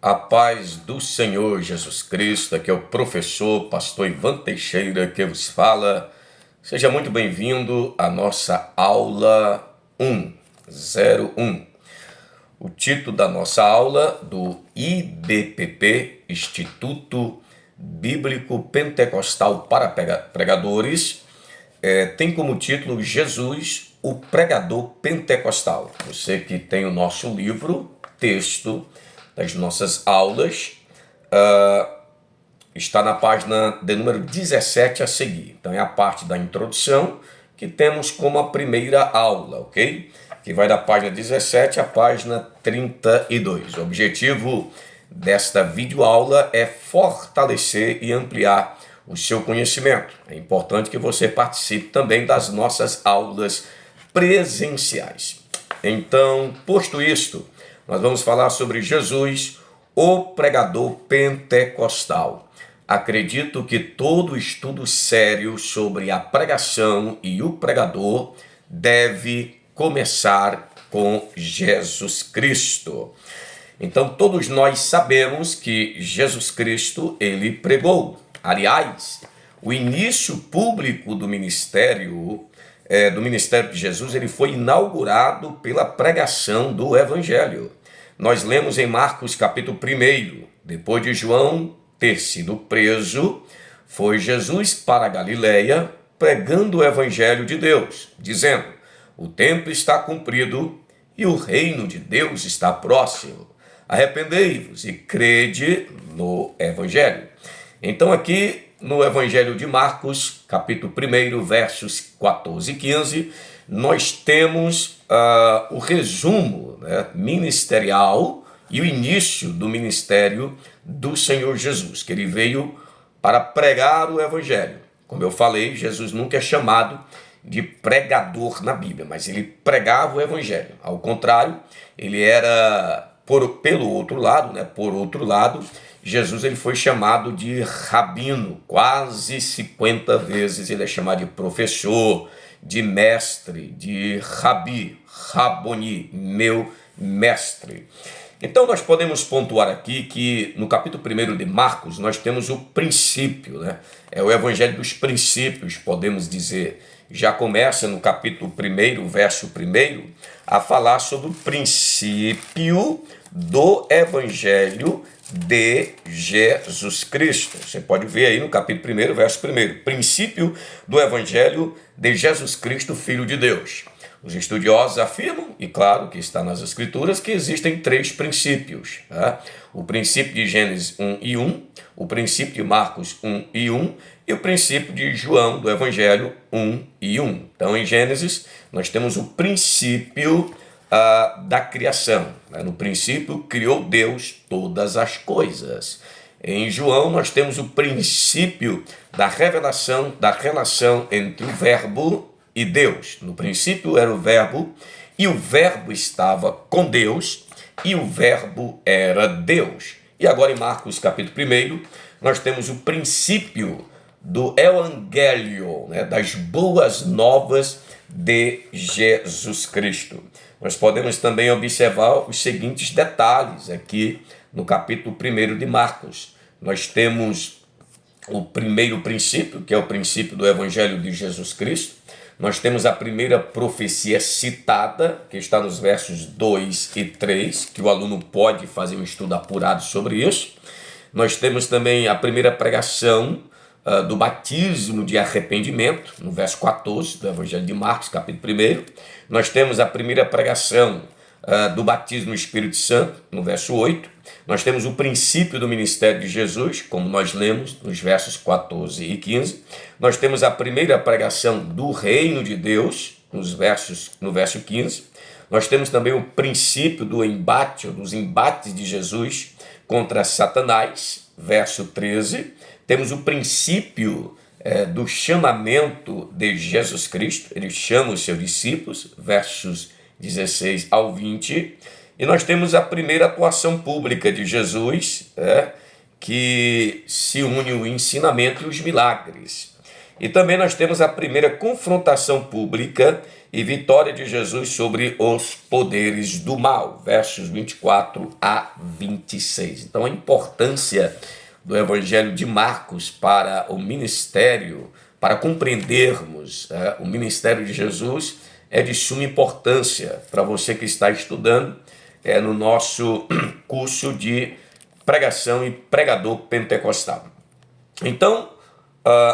A paz do Senhor Jesus Cristo, aqui é o professor, pastor Ivan Teixeira que vos fala. Seja muito bem-vindo à nossa aula 101. O título da nossa aula do IBPP, Instituto Bíblico Pentecostal para Pregadores, tem como título Jesus, o Pregador Pentecostal. Você que tem o nosso livro, texto das nossas aulas, está na página de número 17 a seguir. Então é a parte da introdução que temos como a primeira aula, ok? Que vai da página 17 à página 32. O objetivo desta videoaula é fortalecer e ampliar o seu conhecimento. É importante que você participe também das nossas aulas presenciais. Então, posto isto, nós vamos falar sobre Jesus, o pregador pentecostal. Acredito que todo estudo sério sobre a pregação e o pregador deve começar com Jesus Cristo. Então, todos nós sabemos que Jesus Cristo, ele pregou. Aliás, o início público do ministério de Jesus, ele foi inaugurado pela pregação do Evangelho. Nós lemos em Marcos capítulo 1, depois de João ter sido preso, foi Jesus para a Galileia pregando o Evangelho de Deus, dizendo: o tempo está cumprido e o reino de Deus está próximo. Arrependei-vos e crede no Evangelho. Então aqui no Evangelho de Marcos, capítulo 1, versos 14 e 15, nós temos o resumo ministerial e o início do ministério do Senhor Jesus, que ele veio para pregar o Evangelho. Como eu falei, Jesus nunca é chamado de pregador na Bíblia, mas ele pregava o Evangelho. Ao contrário, por outro lado, Jesus ele foi chamado de rabino, quase 50 vezes ele é chamado de professor, de mestre, de rabi, raboni, meu mestre. Então nós podemos pontuar aqui que no capítulo 1 de Marcos nós temos o princípio, é o evangelho dos princípios, podemos dizer. Já começa no capítulo 1, verso 1, a falar sobre o princípio do evangelho de Jesus Cristo. Você pode ver aí no capítulo 1, verso 1, princípio do evangelho de Jesus Cristo, Filho de Deus. Os estudiosos afirmam, e claro que está nas Escrituras, que existem 3 princípios. O princípio de Gênesis 1 e 1, o princípio de Marcos 1 e 1 e o princípio de João do Evangelho 1 e 1. Então, em Gênesis, nós temos o princípio da criação. No princípio, criou Deus todas as coisas. Em João, nós temos o princípio da revelação da relação entre o Verbo e Deus. No princípio era o Verbo, e o Verbo estava com Deus, e o Verbo era Deus. E agora em Marcos capítulo 1, nós temos o princípio do Evangelho, das boas novas de Jesus Cristo. Nós podemos também observar os seguintes detalhes aqui no capítulo 1 de Marcos. Nós temos o primeiro princípio, que é o princípio do Evangelho de Jesus Cristo. Nós temos a primeira profecia citada, que está nos versos 2 e 3, que o aluno pode fazer um estudo apurado sobre isso. Nós temos também a primeira pregação do batismo de arrependimento, no verso 14 do Evangelho de Marcos, capítulo 1. Nós temos a primeira pregação do batismo no Espírito Santo, no verso 8. Nós temos o princípio do ministério de Jesus, como nós lemos nos versos 14 e 15. Nós temos a primeira pregação do reino de Deus, no verso 15. Nós temos também o princípio do embate, ou dos embates de Jesus contra Satanás, verso 13. Temos o princípio do chamamento de Jesus Cristo, ele chama os seus discípulos, versos 16 ao 20. E nós temos a primeira atuação pública de Jesus, que se une o ensinamento e os milagres. E também nós temos a primeira confrontação pública e vitória de Jesus sobre os poderes do mal, versos 24 a 26. Então, a importância do Evangelho de Marcos para o ministério, para compreendermos o ministério de Jesus, é de suma importância para você que está estudando no nosso curso de pregação e pregador pentecostal. Então,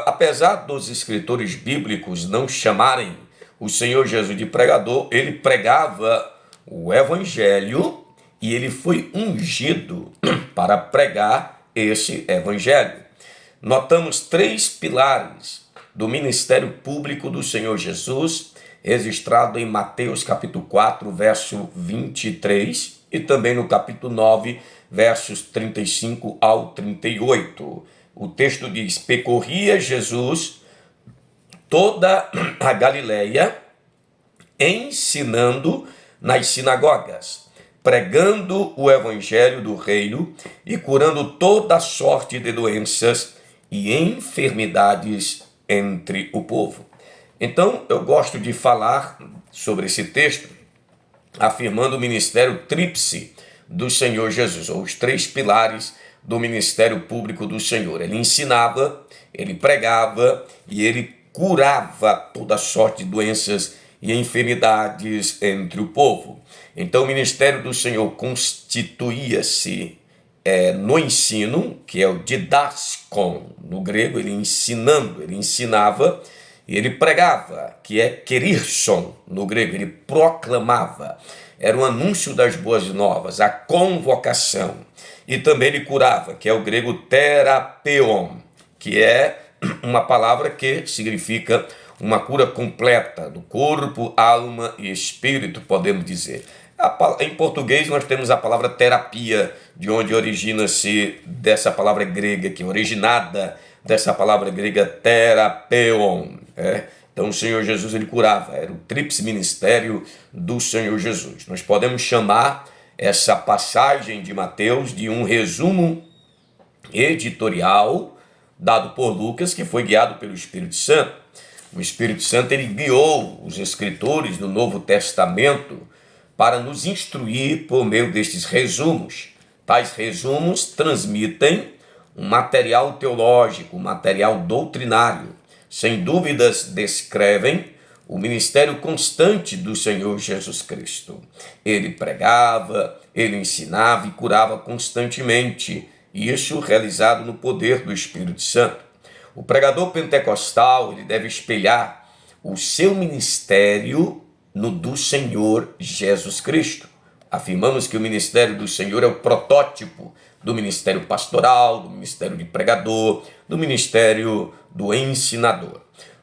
apesar dos escritores bíblicos não chamarem o Senhor Jesus de pregador, ele pregava o Evangelho e ele foi ungido para pregar esse Evangelho. Notamos 3 pilares do ministério público do Senhor Jesus, registrado em Mateus capítulo 4, verso 23, e também no capítulo 9, versos 35 ao 38. O texto diz: percorria Jesus toda a Galileia, ensinando nas sinagogas, pregando o evangelho do reino e curando toda sorte de doenças e enfermidades entre o povo. Então, eu gosto de falar sobre esse texto, afirmando o ministério tríplice do Senhor Jesus, ou os 3 pilares do ministério público do Senhor. Ele ensinava, ele pregava e ele curava toda sorte de doenças e enfermidades entre o povo. Então, o ministério do Senhor constituía-se no ensino, que é o didaskon, no grego, ele ensinando, ele ensinava, e ele pregava, que é kerirson, no grego, ele proclamava. Era o anúncio das boas novas, a convocação. E também ele curava, que é o grego terapeuon, que é uma palavra que significa uma cura completa do corpo, alma e espírito, podemos dizer. Em português nós temos a palavra terapia, de onde origina-se dessa palavra grega, que é originada dessa palavra grega terapeuon. Então o Senhor Jesus ele curava, era o tríplice ministério do Senhor Jesus. Nós podemos chamar essa passagem de Mateus de um resumo editorial dado por Lucas, que foi guiado pelo Espírito Santo. O Espírito Santo ele guiou os escritores do Novo Testamento para nos instruir por meio destes resumos. Tais resumos transmitem um material teológico, um material doutrinário. Sem dúvidas, descrevem o ministério constante do Senhor Jesus Cristo. Ele pregava, ele ensinava e curava constantemente, isso realizado no poder do Espírito Santo. O pregador pentecostal ele deve espelhar o seu ministério no do Senhor Jesus Cristo. Afirmamos que o ministério do Senhor é o protótipo do ministério pastoral, do ministério de pregador, do ministério do ensinador.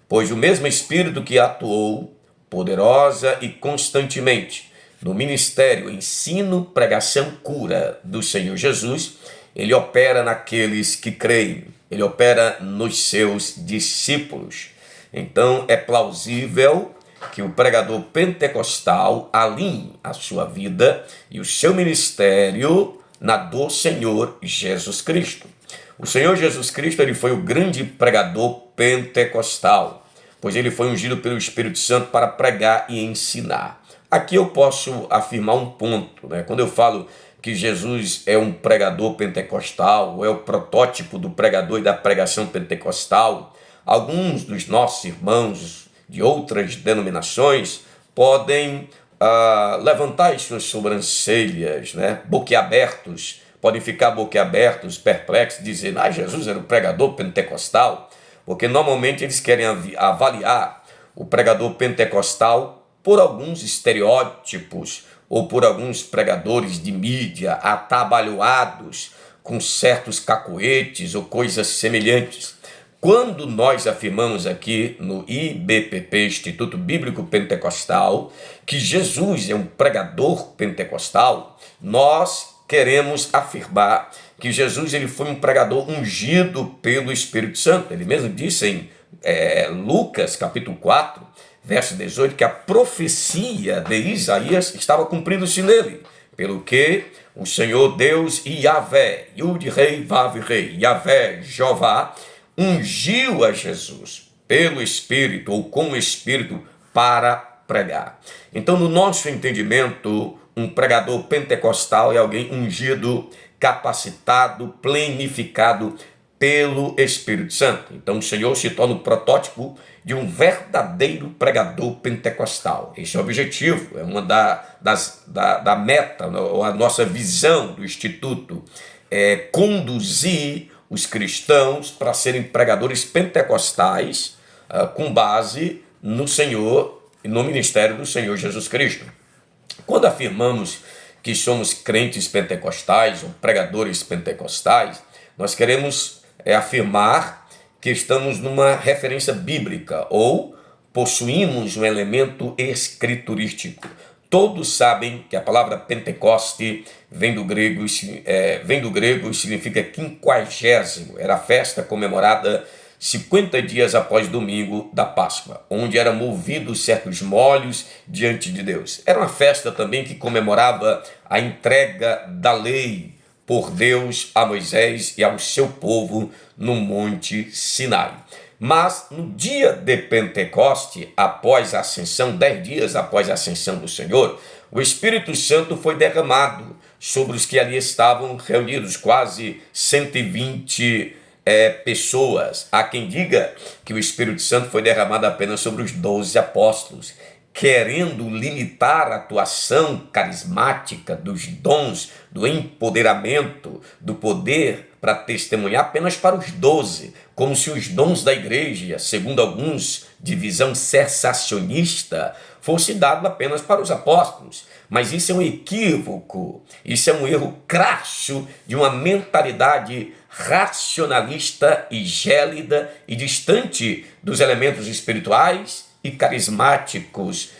Pois o mesmo Espírito que atuou poderosa e constantemente no ministério, ensino, pregação, cura do Senhor Jesus, ele opera naqueles que creem, ele opera nos seus discípulos. Então é plausível que o pregador pentecostal alinhe a sua vida e o seu ministério na do Senhor Jesus Cristo. O Senhor Jesus Cristo ele foi o grande pregador pentecostal, pois ele foi ungido pelo Espírito Santo para pregar e ensinar. Aqui eu posso afirmar um ponto, Quando eu falo que Jesus é um pregador pentecostal, ou é o protótipo do pregador e da pregação pentecostal, alguns dos nossos irmãos de outras denominações podem levantar as suas sobrancelhas, boquiabertos, podem ficar boquiabertos, perplexos, dizendo, Jesus era o pregador pentecostal, porque normalmente eles querem avaliar o pregador pentecostal por alguns estereótipos ou por alguns pregadores de mídia atabalhoados com certos cacoetes ou coisas semelhantes. Quando nós afirmamos aqui no IBPP, Instituto Bíblico Pentecostal, que Jesus é um pregador pentecostal, nós queremos afirmar que Jesus ele foi um pregador ungido pelo Espírito Santo. Ele mesmo disse em Lucas capítulo 4, verso 18, que a profecia de Isaías estava cumprindo-se nele, pelo que o Senhor Deus Yahvé, Yud Rei Vav Rei, Yahvé, Jeová, ungiu a Jesus pelo Espírito ou com o Espírito para pregar. Então, no nosso entendimento, um pregador pentecostal é alguém ungido, capacitado, plenificado pelo Espírito Santo. Então, o Senhor se torna o protótipo de um verdadeiro pregador pentecostal. Esse é o objetivo, é uma da meta, ou a nossa visão do Instituto, é conduzir os cristãos para serem pregadores pentecostais com base no Senhor e no ministério do Senhor Jesus Cristo. Quando afirmamos que somos crentes pentecostais ou pregadores pentecostais, nós queremos afirmar que estamos numa referência bíblica ou possuímos um elemento escriturístico. Todos sabem que a palavra Pentecoste vem do grego e significa quinquagésimo. Era a festa comemorada 50 dias após domingo da Páscoa, onde eram movidos certos molhos diante de Deus. Era uma festa também que comemorava a entrega da lei por Deus a Moisés e ao seu povo no Monte Sinai. Mas no dia de Pentecoste, após a ascensão, 10 dias após a ascensão do Senhor, o Espírito Santo foi derramado sobre os que ali estavam reunidos, quase 120 pessoas. Há quem diga que o Espírito Santo foi derramado apenas sobre os 12 apóstolos, querendo limitar a atuação carismática dos dons, do empoderamento, do poder para testemunhar apenas para os 12, como se os dons da igreja, segundo alguns de visão cessacionista, fosse dado apenas para os apóstolos. Mas isso é um equívoco, isso é um erro crasso de uma mentalidade racionalista e gélida e distante dos elementos espirituais e carismáticos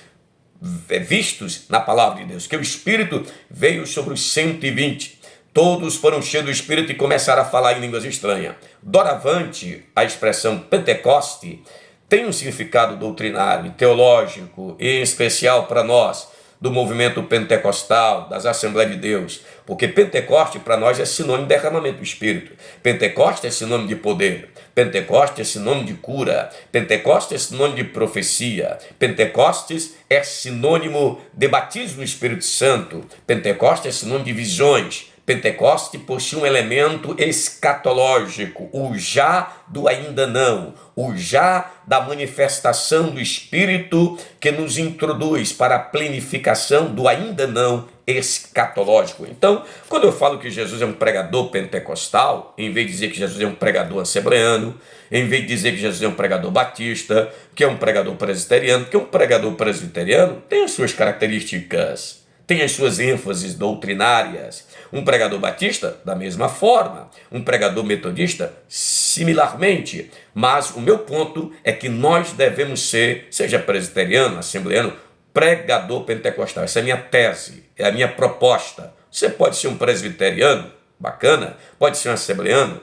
vistos na palavra de Deus, que o Espírito veio sobre os 120. Todos foram cheios do Espírito e começaram a falar em línguas estranhas. Doravante, a expressão Pentecoste tem um significado doutrinário e teológico, e em especial para nós, do movimento pentecostal, das Assembleias de Deus, porque Pentecoste para nós é sinônimo de derramamento do Espírito. Pentecoste é sinônimo de poder. Pentecoste é sinônimo de cura. Pentecoste é sinônimo de profecia. Pentecostes é sinônimo de batismo no Espírito Santo. Pentecoste é sinônimo de visões. Pentecoste possui um elemento escatológico, o já do ainda não, o já da manifestação do Espírito que nos introduz para a plenificação do ainda não escatológico. Então, quando eu falo que Jesus é um pregador pentecostal, em vez de dizer que Jesus é um pregador assembleano, em vez de dizer que Jesus é um pregador batista, que é um pregador presbiteriano, que um pregador presbiteriano tem as suas características, tem as suas ênfases doutrinárias. Um pregador batista, da mesma forma. Um pregador metodista, similarmente. Mas o meu ponto é que nós devemos ser, seja presbiteriano, assembleano, pregador pentecostal. Essa é a minha tese, é a minha proposta. Você pode ser um presbiteriano, bacana. Pode ser um assembleano,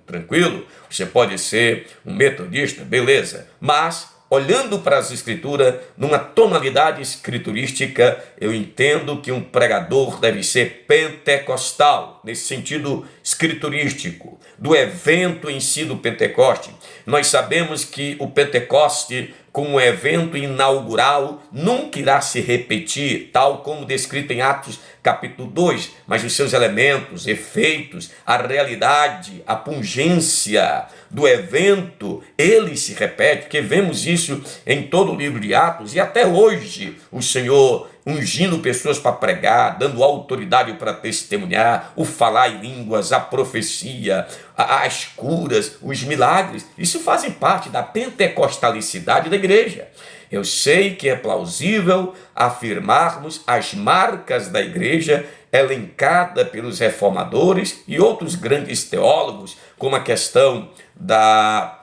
tranquilo. Você pode ser um metodista, beleza. Mas olhando para as Escrituras, numa tonalidade escriturística, eu entendo que um pregador deve ser pentecostal, nesse sentido escriturístico, do evento em si do Pentecoste. Nós sabemos que o Pentecoste, como evento inaugural, nunca irá se repetir, tal como descrito em Atos capítulo 2, mas os seus elementos, efeitos, a realidade, a pungência do evento, ele se repete, porque vemos isso em todo o livro de Atos, e até hoje o Senhor ungindo pessoas para pregar, dando autoridade para testemunhar, o falar em línguas, a profecia, as curas, os milagres, isso fazem parte da pentecostalicidade da igreja. Eu sei que é plausível afirmarmos as marcas da igreja elencada pelos reformadores e outros grandes teólogos, como a questão da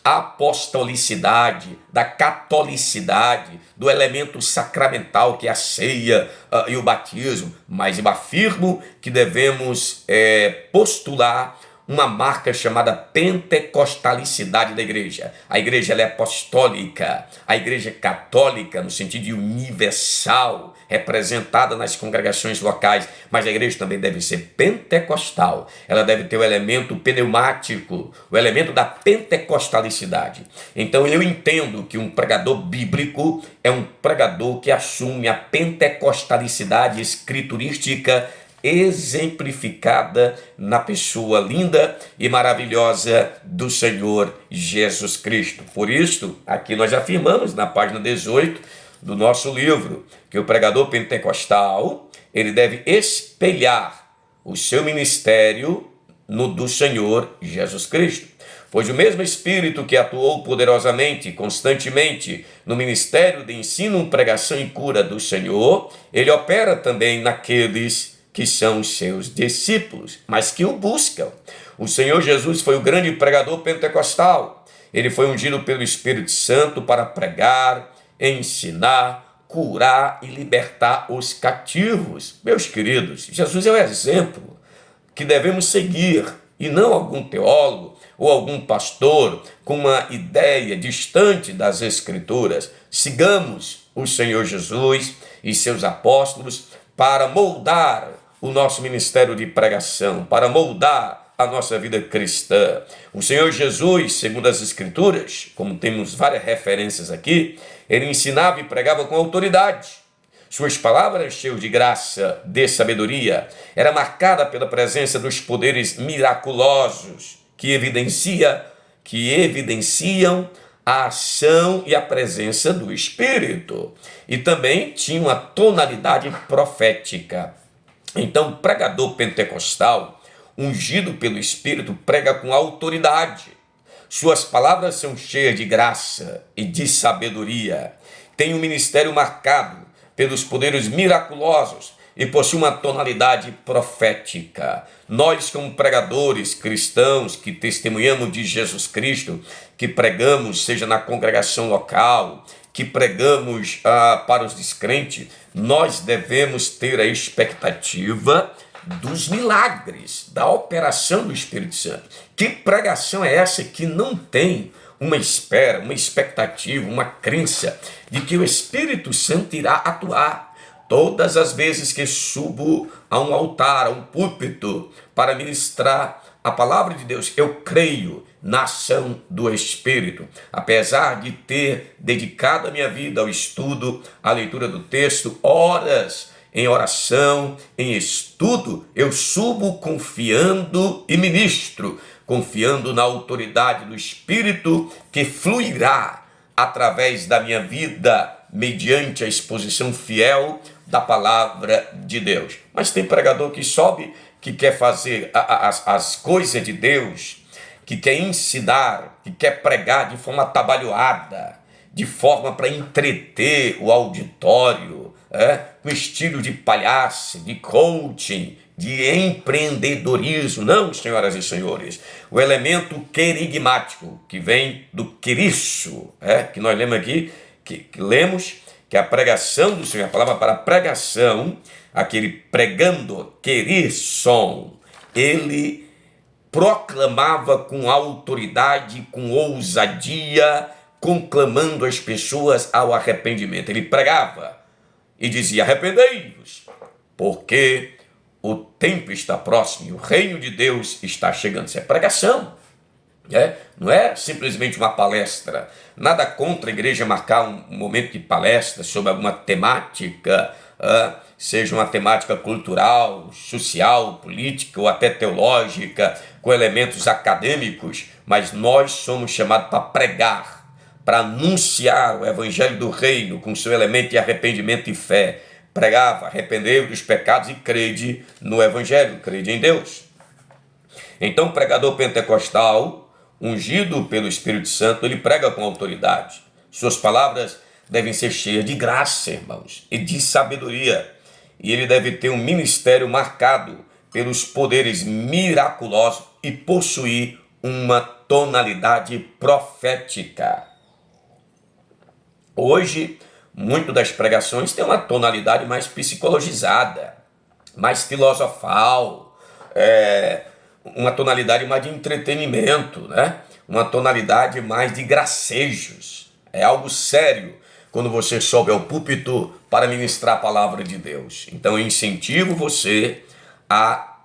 apostolicidade, da catolicidade, do elemento sacramental que é a ceia e o batismo, mas eu afirmo que devemos postular uma marca chamada pentecostalicidade da igreja. A igreja ela é apostólica, a igreja é católica no sentido de universal, representada nas congregações locais, mas a igreja também deve ser pentecostal. Ela deve ter o elemento pneumático, o elemento da pentecostalicidade. Então eu entendo que um pregador bíblico é um pregador que assume a pentecostalicidade escriturística exemplificada na pessoa linda e maravilhosa do Senhor Jesus Cristo. Por isso, aqui nós afirmamos na página 18 do nosso livro que o pregador pentecostal ele deve espelhar o seu ministério no do Senhor Jesus Cristo. Pois o mesmo Espírito que atuou poderosamente, constantemente, no ministério de ensino, pregação e cura do Senhor, ele opera também naqueles que são os seus discípulos, mas que o buscam. O Senhor Jesus foi o grande pregador pentecostal. Ele foi ungido pelo Espírito Santo para pregar, ensinar, curar e libertar os cativos. Meus queridos, Jesus é o exemplo que devemos seguir, e não algum teólogo ou algum pastor com uma ideia distante das Escrituras. Sigamos o Senhor Jesus e seus apóstolos para moldar o nosso ministério de pregação, para moldar a nossa vida cristã. O Senhor Jesus, segundo as Escrituras, como temos várias referências aqui, ele ensinava e pregava com autoridade. Suas palavras, cheias de graça, de sabedoria, era marcada pela presença dos poderes miraculosos que evidenciam a ação e a presença do Espírito. E também tinha uma tonalidade profética. Então, o pregador pentecostal, ungido pelo Espírito, prega com autoridade. Suas palavras são cheias de graça e de sabedoria. Tem um ministério marcado pelos poderes miraculosos e possui uma tonalidade profética. Nós, como pregadores cristãos que testemunhamos de Jesus Cristo, que pregamos, seja na congregação local, que pregamos para os descrentes, nós devemos ter a expectativa dos milagres, da operação do Espírito Santo. Que pregação é essa que não tem uma espera, uma expectativa, uma crença de que o Espírito Santo irá atuar? Todas as vezes que subo a um altar, a um púlpito, para ministrar a palavra de Deus, eu creio na ação do Espírito. Apesar de ter dedicado a minha vida ao estudo, à leitura do texto, horas em oração, em estudo, eu subo confiando e ministro, confiando na autoridade do Espírito que fluirá através da minha vida, mediante a exposição fiel da palavra de Deus. Mas tem pregador que sobe, que quer fazer as coisas de Deus, que quer ensinar, que quer pregar de forma atabalhoada, de forma para entreter o auditório, com estilo de palhaço, de coaching, de empreendedorismo. Não, senhoras e senhores, o elemento querigmático, que vem do queriço, que nós lemos aqui, que lemos que a pregação do Senhor, a palavra para pregação, aquele pregando, querisson, ele proclamava com autoridade, com ousadia, conclamando as pessoas ao arrependimento. Ele pregava e dizia: arrependei-vos, porque o tempo está próximo e o reino de Deus está chegando. Isso é pregação. Não é simplesmente uma palestra. Nada contra a igreja marcar um momento de palestra sobre alguma temática, seja uma temática cultural, social, política ou até teológica, com elementos acadêmicos, mas nós somos chamados para pregar, para anunciar o evangelho do reino com seu elemento de arrependimento e fé. Pregava: arrependei-vos dos pecados e crede no evangelho, crede em Deus. Então, o pregador pentecostal, ungido pelo Espírito Santo, ele prega com autoridade. Suas palavras devem ser cheias de graça, irmãos, e de sabedoria. E ele deve ter um ministério marcado pelos poderes miraculosos e possuir uma tonalidade profética. Hoje, muito das pregações tem uma tonalidade mais psicologizada, mais filosofal, uma tonalidade mais de entretenimento, né? Uma tonalidade mais de gracejos. É algo sério quando você sobe ao púlpito para ministrar a palavra de Deus. Então eu incentivo você a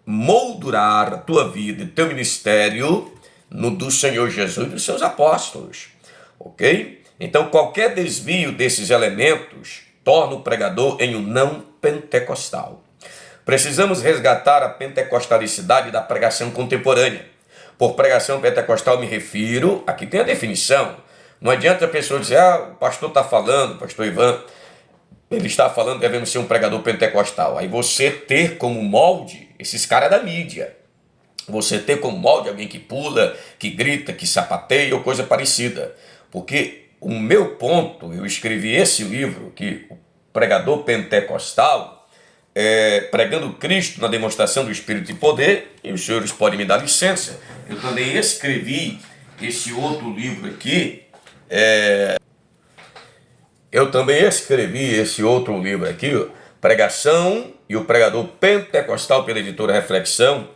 moldurar a tua vida e teu ministério no do Senhor Jesus e dos seus apóstolos, ok? Então qualquer desvio desses elementos torna o pregador em um não pentecostal. Precisamos resgatar a pentecostalicidade da pregação contemporânea. Por pregação pentecostal me refiro, aqui tem a definição. Não adianta a pessoa dizer, o pastor está falando, o pastor Ivan, ele está falando, devemos ser um pregador pentecostal. Aí você ter como molde esses caras da mídia. Você ter como molde alguém que pula, que grita, que sapateia ou coisa parecida. Porque o meu ponto, eu escrevi esse livro, que o pregador pentecostal, pregando Cristo na demonstração do Espírito e poder, e os senhores podem me dar licença. Eu também escrevi esse outro livro aqui, Pregação e o Pregador Pentecostal, pela editora Reflexão,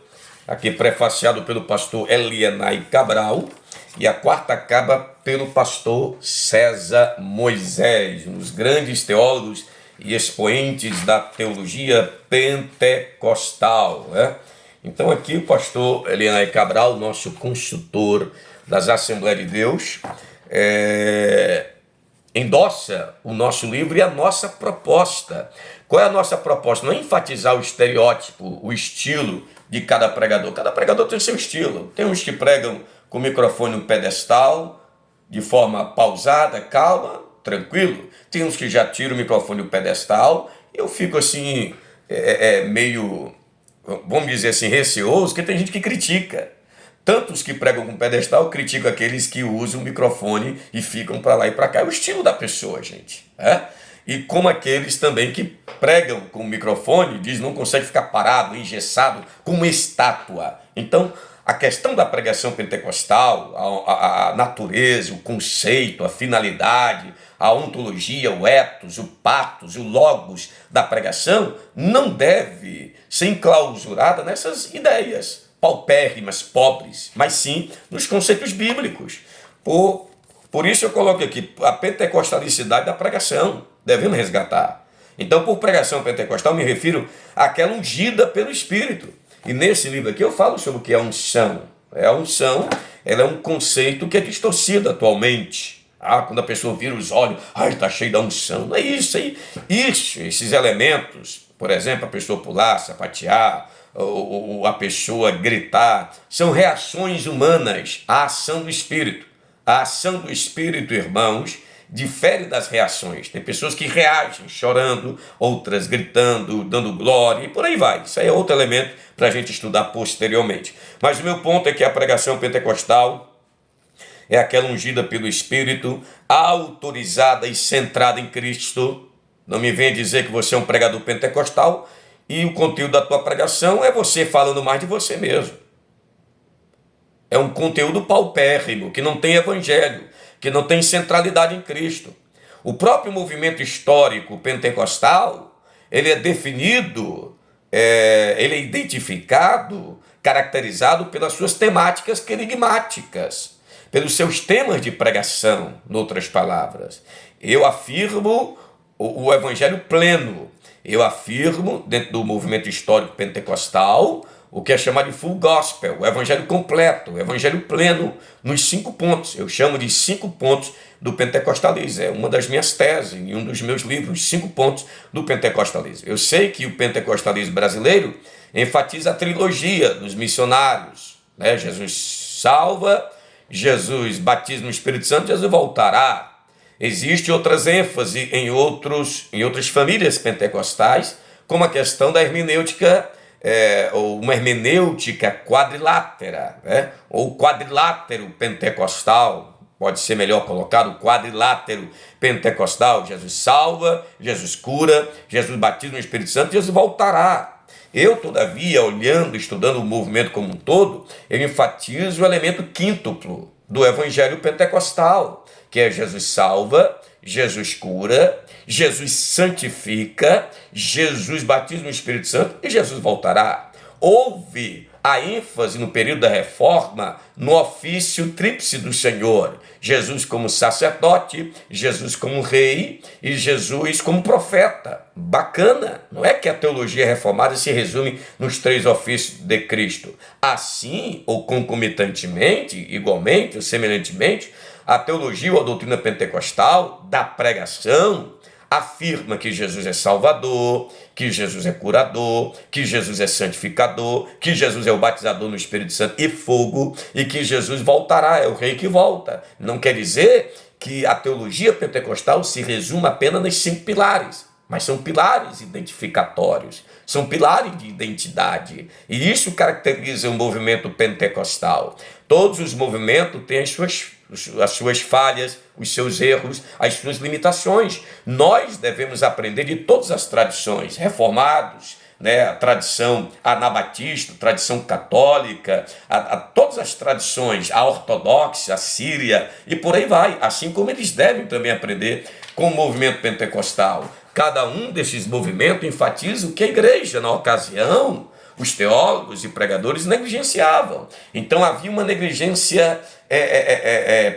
aqui prefaciado pelo pastor Elianai Cabral, e a quarta capa pelo pastor César Moisés, um dos grandes teólogos e expoentes da teologia pentecostal, né? Então aqui o pastor Elianai Cabral, nosso consultor das Assembleias de Deus, endossa o nosso livro e a nossa proposta. Qual é a nossa proposta? Não é enfatizar o estereótipo, o estilo de cada pregador. Cada pregador tem o seu estilo. Tem uns que pregam com o microfone no pedestal, de forma pausada, calma, tranquilo. Tem uns que já tiram o microfone do pedestal. Eu fico assim, meio, vamos dizer assim, receoso, porque tem gente que critica. Tanto os que pregam com pedestal criticam aqueles que usam o microfone e ficam para lá e para cá. É o estilo da pessoa, gente. E como aqueles também que pregam com o microfone, diz não consegue ficar parado, engessado, como uma estátua. Então, a questão da pregação pentecostal, a natureza, o conceito, a finalidade, a ontologia, o ethos, o patos, o logos da pregação, não deve ser enclausurada nessas ideias paupérrimas, pobres, mas sim nos conceitos bíblicos. Por isso eu coloco aqui a pentecostalicidade da pregação, devemos resgatar. Então, por pregação pentecostal, me refiro àquela ungida pelo Espírito. E nesse livro aqui eu falo sobre o que é unção. A unção, ela é um conceito que é distorcido atualmente. Quando a pessoa vira os olhos, está cheio da unção. Não é isso aí. Esses elementos, por exemplo, a pessoa pular, sapatear, ou a pessoa gritar, são reações humanas à ação do Espírito. A ação do Espírito, irmãos, difere das reações. Tem pessoas que reagem chorando, outras gritando, dando glória, e por aí vai. Isso aí é outro elemento para a gente estudar posteriormente. Mas o meu ponto é que a pregação pentecostal é aquela ungida pelo Espírito, autorizada e centrada em Cristo. Não me venha dizer que você é um pregador pentecostal e o conteúdo da tua pregação é você falando mais de você mesmo. É um conteúdo paupérrimo, que não tem evangelho, que não tem centralidade em Cristo. O próprio movimento histórico pentecostal, ele é definido, ele é identificado, caracterizado pelas suas temáticas querigmáticas, pelos seus temas de pregação, em outras palavras. Eu afirmo o evangelho pleno. Eu afirmo, dentro do movimento histórico pentecostal, o que é chamado de full gospel, o evangelho completo, o evangelho pleno, nos 5 pontos. Eu chamo de 5 pontos do pentecostalismo. É uma das minhas teses, em um dos meus livros, 5 pontos do pentecostalismo. Eu sei que o pentecostalismo brasileiro enfatiza a trilogia dos missionários, né? Jesus salva, Jesus batiza no Espírito Santo, Jesus voltará. Existem outras ênfases em outras famílias pentecostais, como a questão da hermenêutica, ou uma hermenêutica quadrilátera, né? Ou quadrilátero pentecostal, pode ser melhor colocado, quadrilátero pentecostal. Jesus salva, Jesus cura, Jesus batiza no Espírito Santo, Jesus voltará. Eu, todavia, olhando, estudando o movimento como um todo, eu enfatizo o elemento quíntuplo do evangelho pentecostal, que é Jesus salva, Jesus cura, Jesus santifica, Jesus batiza no Espírito Santo e Jesus voltará. Houve a ênfase no período da reforma no ofício tríplice do Senhor. Jesus como sacerdote, Jesus como rei e Jesus como profeta. Bacana, não é que a teologia reformada se resume nos 3 ofícios de Cristo. Assim, ou concomitantemente, igualmente ou semelhantemente, a teologia ou a doutrina pentecostal da pregação afirma que Jesus é Salvador, que Jesus é curador, que Jesus é santificador, que Jesus é o batizador no Espírito Santo e fogo, e que Jesus voltará, é o rei que volta. Não quer dizer que a teologia pentecostal se resume apenas nos 5 pilares, mas são pilares identificatórios, são pilares de identidade. E isso caracteriza o movimento pentecostal. Todos os movimentos têm as suas falhas, os seus erros, as suas limitações. Nós devemos aprender de todas as tradições, reformados, né, a tradição anabatista, a tradição católica, a todas as tradições, a ortodoxa, a síria, e por aí vai, assim como eles devem também aprender com o movimento pentecostal. Cada um desses movimentos enfatiza o que a igreja, na ocasião, os teólogos e pregadores negligenciavam. Então havia uma negligência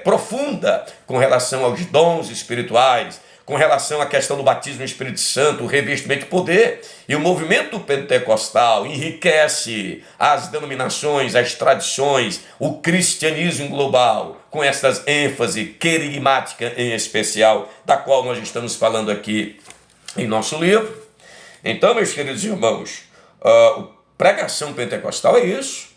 profunda com relação aos dons espirituais, com relação à questão do batismo no Espírito Santo, o revestimento de poder. E o movimento pentecostal enriquece as denominações, as tradições, o cristianismo global, com essas ênfase querigmática em especial, da qual nós estamos falando aqui em nosso livro. Então, meus queridos irmãos, pregação pentecostal é isso.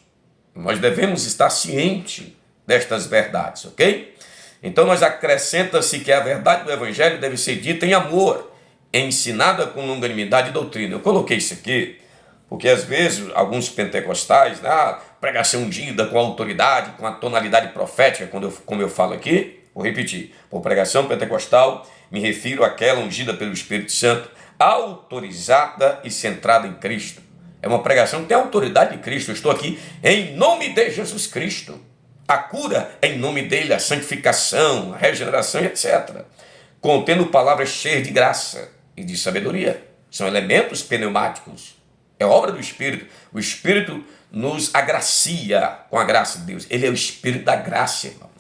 Nós devemos estar cientes destas verdades, ok? Então nós acrescenta-se que a verdade do evangelho deve ser dita em amor, ensinada com longanimidade e doutrina. Eu coloquei isso aqui porque às vezes alguns pentecostais, pregação ungida com autoridade, com a tonalidade profética, como eu falo aqui, vou repetir, por pregação pentecostal me refiro àquela ungida pelo Espírito Santo, autorizada e centrada em Cristo. É uma pregação que tem a autoridade de Cristo. Eu estou aqui em nome de Jesus Cristo. A cura é em nome dele, a santificação, a regeneração, etc. Contendo palavras cheias de graça e de sabedoria. São elementos pneumáticos. É obra do Espírito. O Espírito nos agracia com a graça de Deus. Ele é o Espírito da graça, irmão.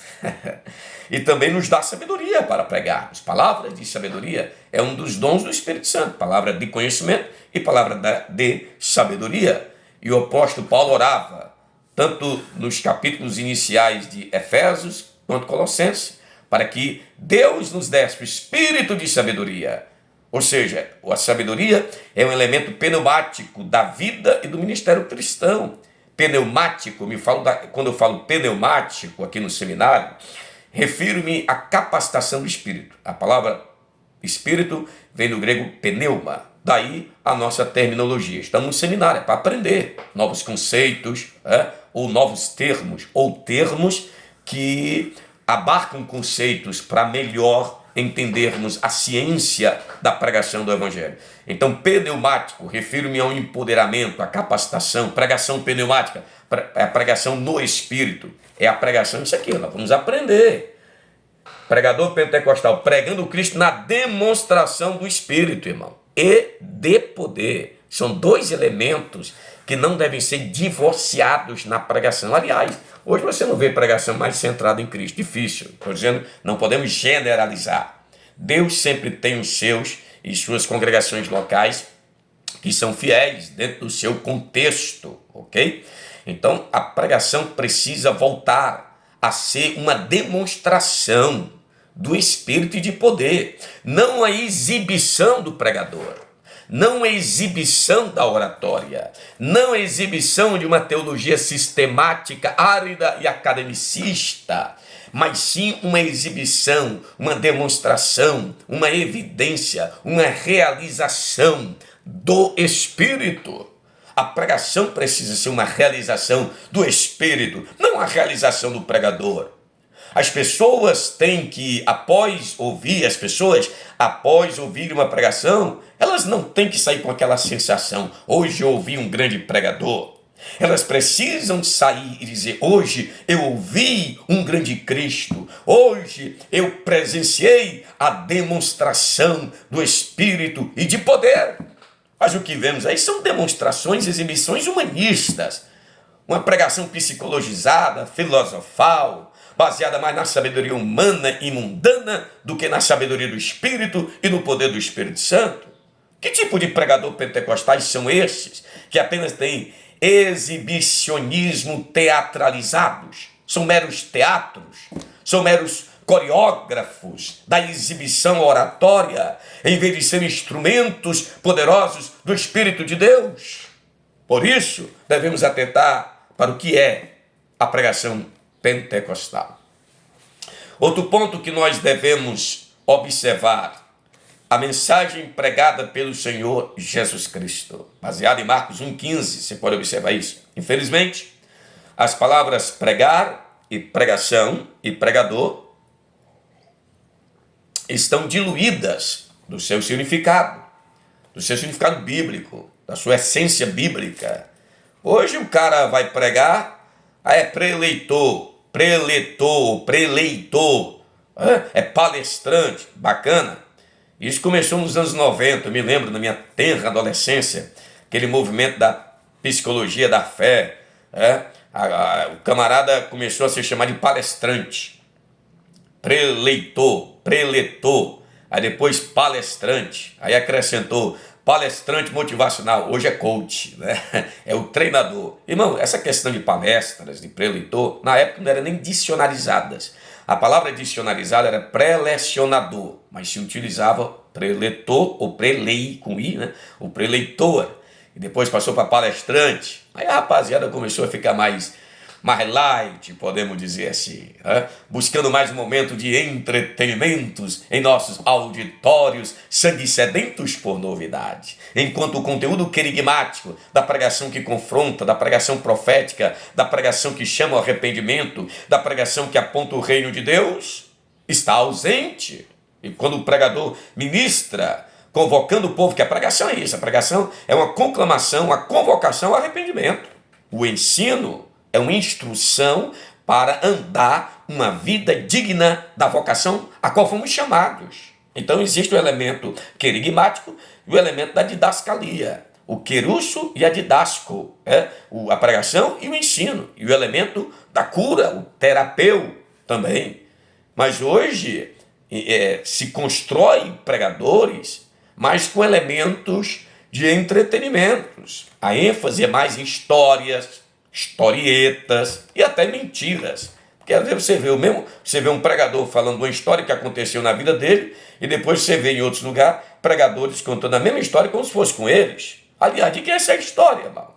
E também nos dá sabedoria para pregarmos. Palavras de sabedoria é um dos dons do Espírito Santo. Palavra de conhecimento e palavra de sabedoria. E o apóstolo Paulo orava, tanto nos capítulos iniciais de Efésios quanto Colossenses, para que Deus nos desse o espírito de sabedoria. Ou seja, a sabedoria é um elemento pneumático da vida e do ministério cristão. Pneumático, quando eu falo pneumático aqui no seminário, refiro-me à capacitação do espírito. A palavra espírito vem do grego pneuma. Daí a nossa terminologia. Estamos no seminário, é para aprender novos conceitos, ou novos termos, ou termos que abarcam conceitos para melhor entendermos a ciência da pregação do Evangelho. Então, pneumático, refiro-me ao empoderamento, à capacitação. Pregação pneumática, é a pregação no Espírito. É a pregação, isso aqui, nós vamos aprender. Pregador pentecostal, pregando Cristo na demonstração do Espírito, irmão. E de poder. São 2 elementos que não devem ser divorciados na pregação. Aliás, hoje você não vê pregação mais centrada em Cristo. Difícil. Estou dizendo, não podemos generalizar. Deus sempre tem os seus e suas congregações locais que são fiéis dentro do seu contexto, ok? Então, a pregação precisa voltar a ser uma demonstração do Espírito e de poder, não a exibição do pregador, não a exibição da oratória, não a exibição de uma teologia sistemática, árida e academicista, mas sim uma exibição, uma demonstração, uma evidência, uma realização do Espírito. A pregação precisa ser uma realização do Espírito, não a realização do pregador. As pessoas têm que, após ouvir uma pregação, elas não têm que sair com aquela sensação, hoje eu ouvi um grande pregador. Elas precisam sair e dizer, hoje eu ouvi um grande Cristo, hoje eu presenciei a demonstração do Espírito e de poder. Mas o que vemos aí são demonstrações, exibições humanistas. Uma pregação psicologizada, filosofal, baseada mais na sabedoria humana e mundana do que na sabedoria do Espírito e no poder do Espírito Santo. Que tipo de pregador pentecostais são esses que apenas têm exibicionismo teatralizados? São meros teatros, são meros coreógrafos da exibição oratória, em vez de serem instrumentos poderosos do Espírito de Deus. Por isso, devemos atentar para o que é a pregação pentecostal. Outro ponto que nós devemos observar: a mensagem pregada pelo Senhor Jesus Cristo, baseada em Marcos 1,15, você pode observar isso. Infelizmente, as palavras pregar e pregação e pregador estão diluídas do seu significado bíblico, da sua essência bíblica. Hoje o cara vai pregar, é preleitor, preleitor, é palestrante, bacana. Isso começou nos anos 90, eu me lembro na minha tenra adolescência, aquele movimento da psicologia da fé. O camarada começou a se chamar de palestrante, preletor, aí depois palestrante, aí acrescentou palestrante motivacional, hoje é coach, né? É o treinador. Irmão, essa questão de palestras, de preleitor, na época não era nem dicionarizadas. A palavra dicionarizada era prelecionador, mas se utilizava preletor ou prelei com i, né? O preleitor. E depois passou para palestrante. Aí a rapaziada começou a ficar mais light, podemos dizer assim, né? Buscando mais um momento de entretenimentos em nossos auditórios, sangue sedentos por novidade. Enquanto o conteúdo querigmático da pregação que confronta, da pregação profética, da pregação que chama ao arrependimento, da pregação que aponta o reino de Deus, está ausente. E quando o pregador ministra, convocando o povo, que a pregação é isso, a pregação é uma conclamação, uma convocação ao arrependimento. O ensino é uma instrução para andar uma vida digna da vocação a qual fomos chamados. Então existe o elemento querigmático e o elemento da didascalia. O querusso e a didasco, a pregação e o ensino. E o elemento da cura, o terapeu também. Mas hoje se constrói pregadores, mas com elementos de entretenimentos. A ênfase é mais em histórias, historietas e até mentiras. Porque às vezes você vê um pregador falando uma história que aconteceu na vida dele e depois você vê em outros lugares pregadores contando a mesma história como se fosse com eles. Aliás, de que é essa história, irmão?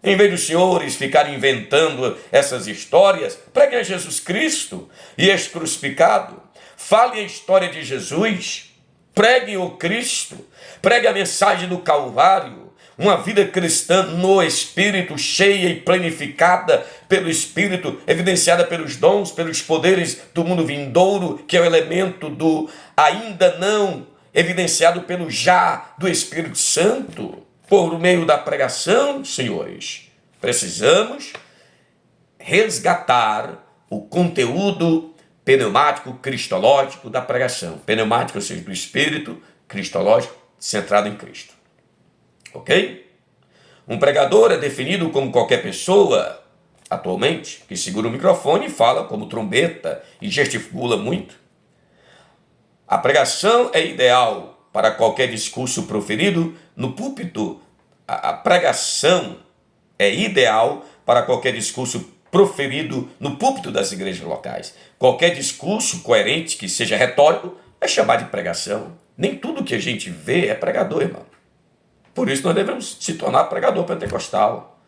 Em vez dos senhores ficarem inventando essas histórias, preguem a Jesus Cristo e este crucificado. Fale a história de Jesus, pregue o Cristo, pregue a mensagem do Calvário, uma vida cristã no Espírito, cheia e planificada pelo Espírito, evidenciada pelos dons, pelos poderes do mundo vindouro, que é o elemento do ainda não, evidenciado pelo já do Espírito Santo, por meio da pregação, senhores. Precisamos resgatar o conteúdo pneumático cristológico da pregação. Pneumático, ou seja, do Espírito, cristológico, centrado em Cristo. Ok? Um pregador é definido como qualquer pessoa, atualmente, que segura o microfone e fala como trombeta e gesticula muito. A pregação é ideal para qualquer discurso proferido no púlpito. A pregação é ideal para qualquer discurso proferido no púlpito das igrejas locais. Qualquer discurso coerente que seja retórico é chamado de pregação. Nem tudo que a gente vê é pregador, irmão. Por isso nós devemos se tornar pregador pentecostal.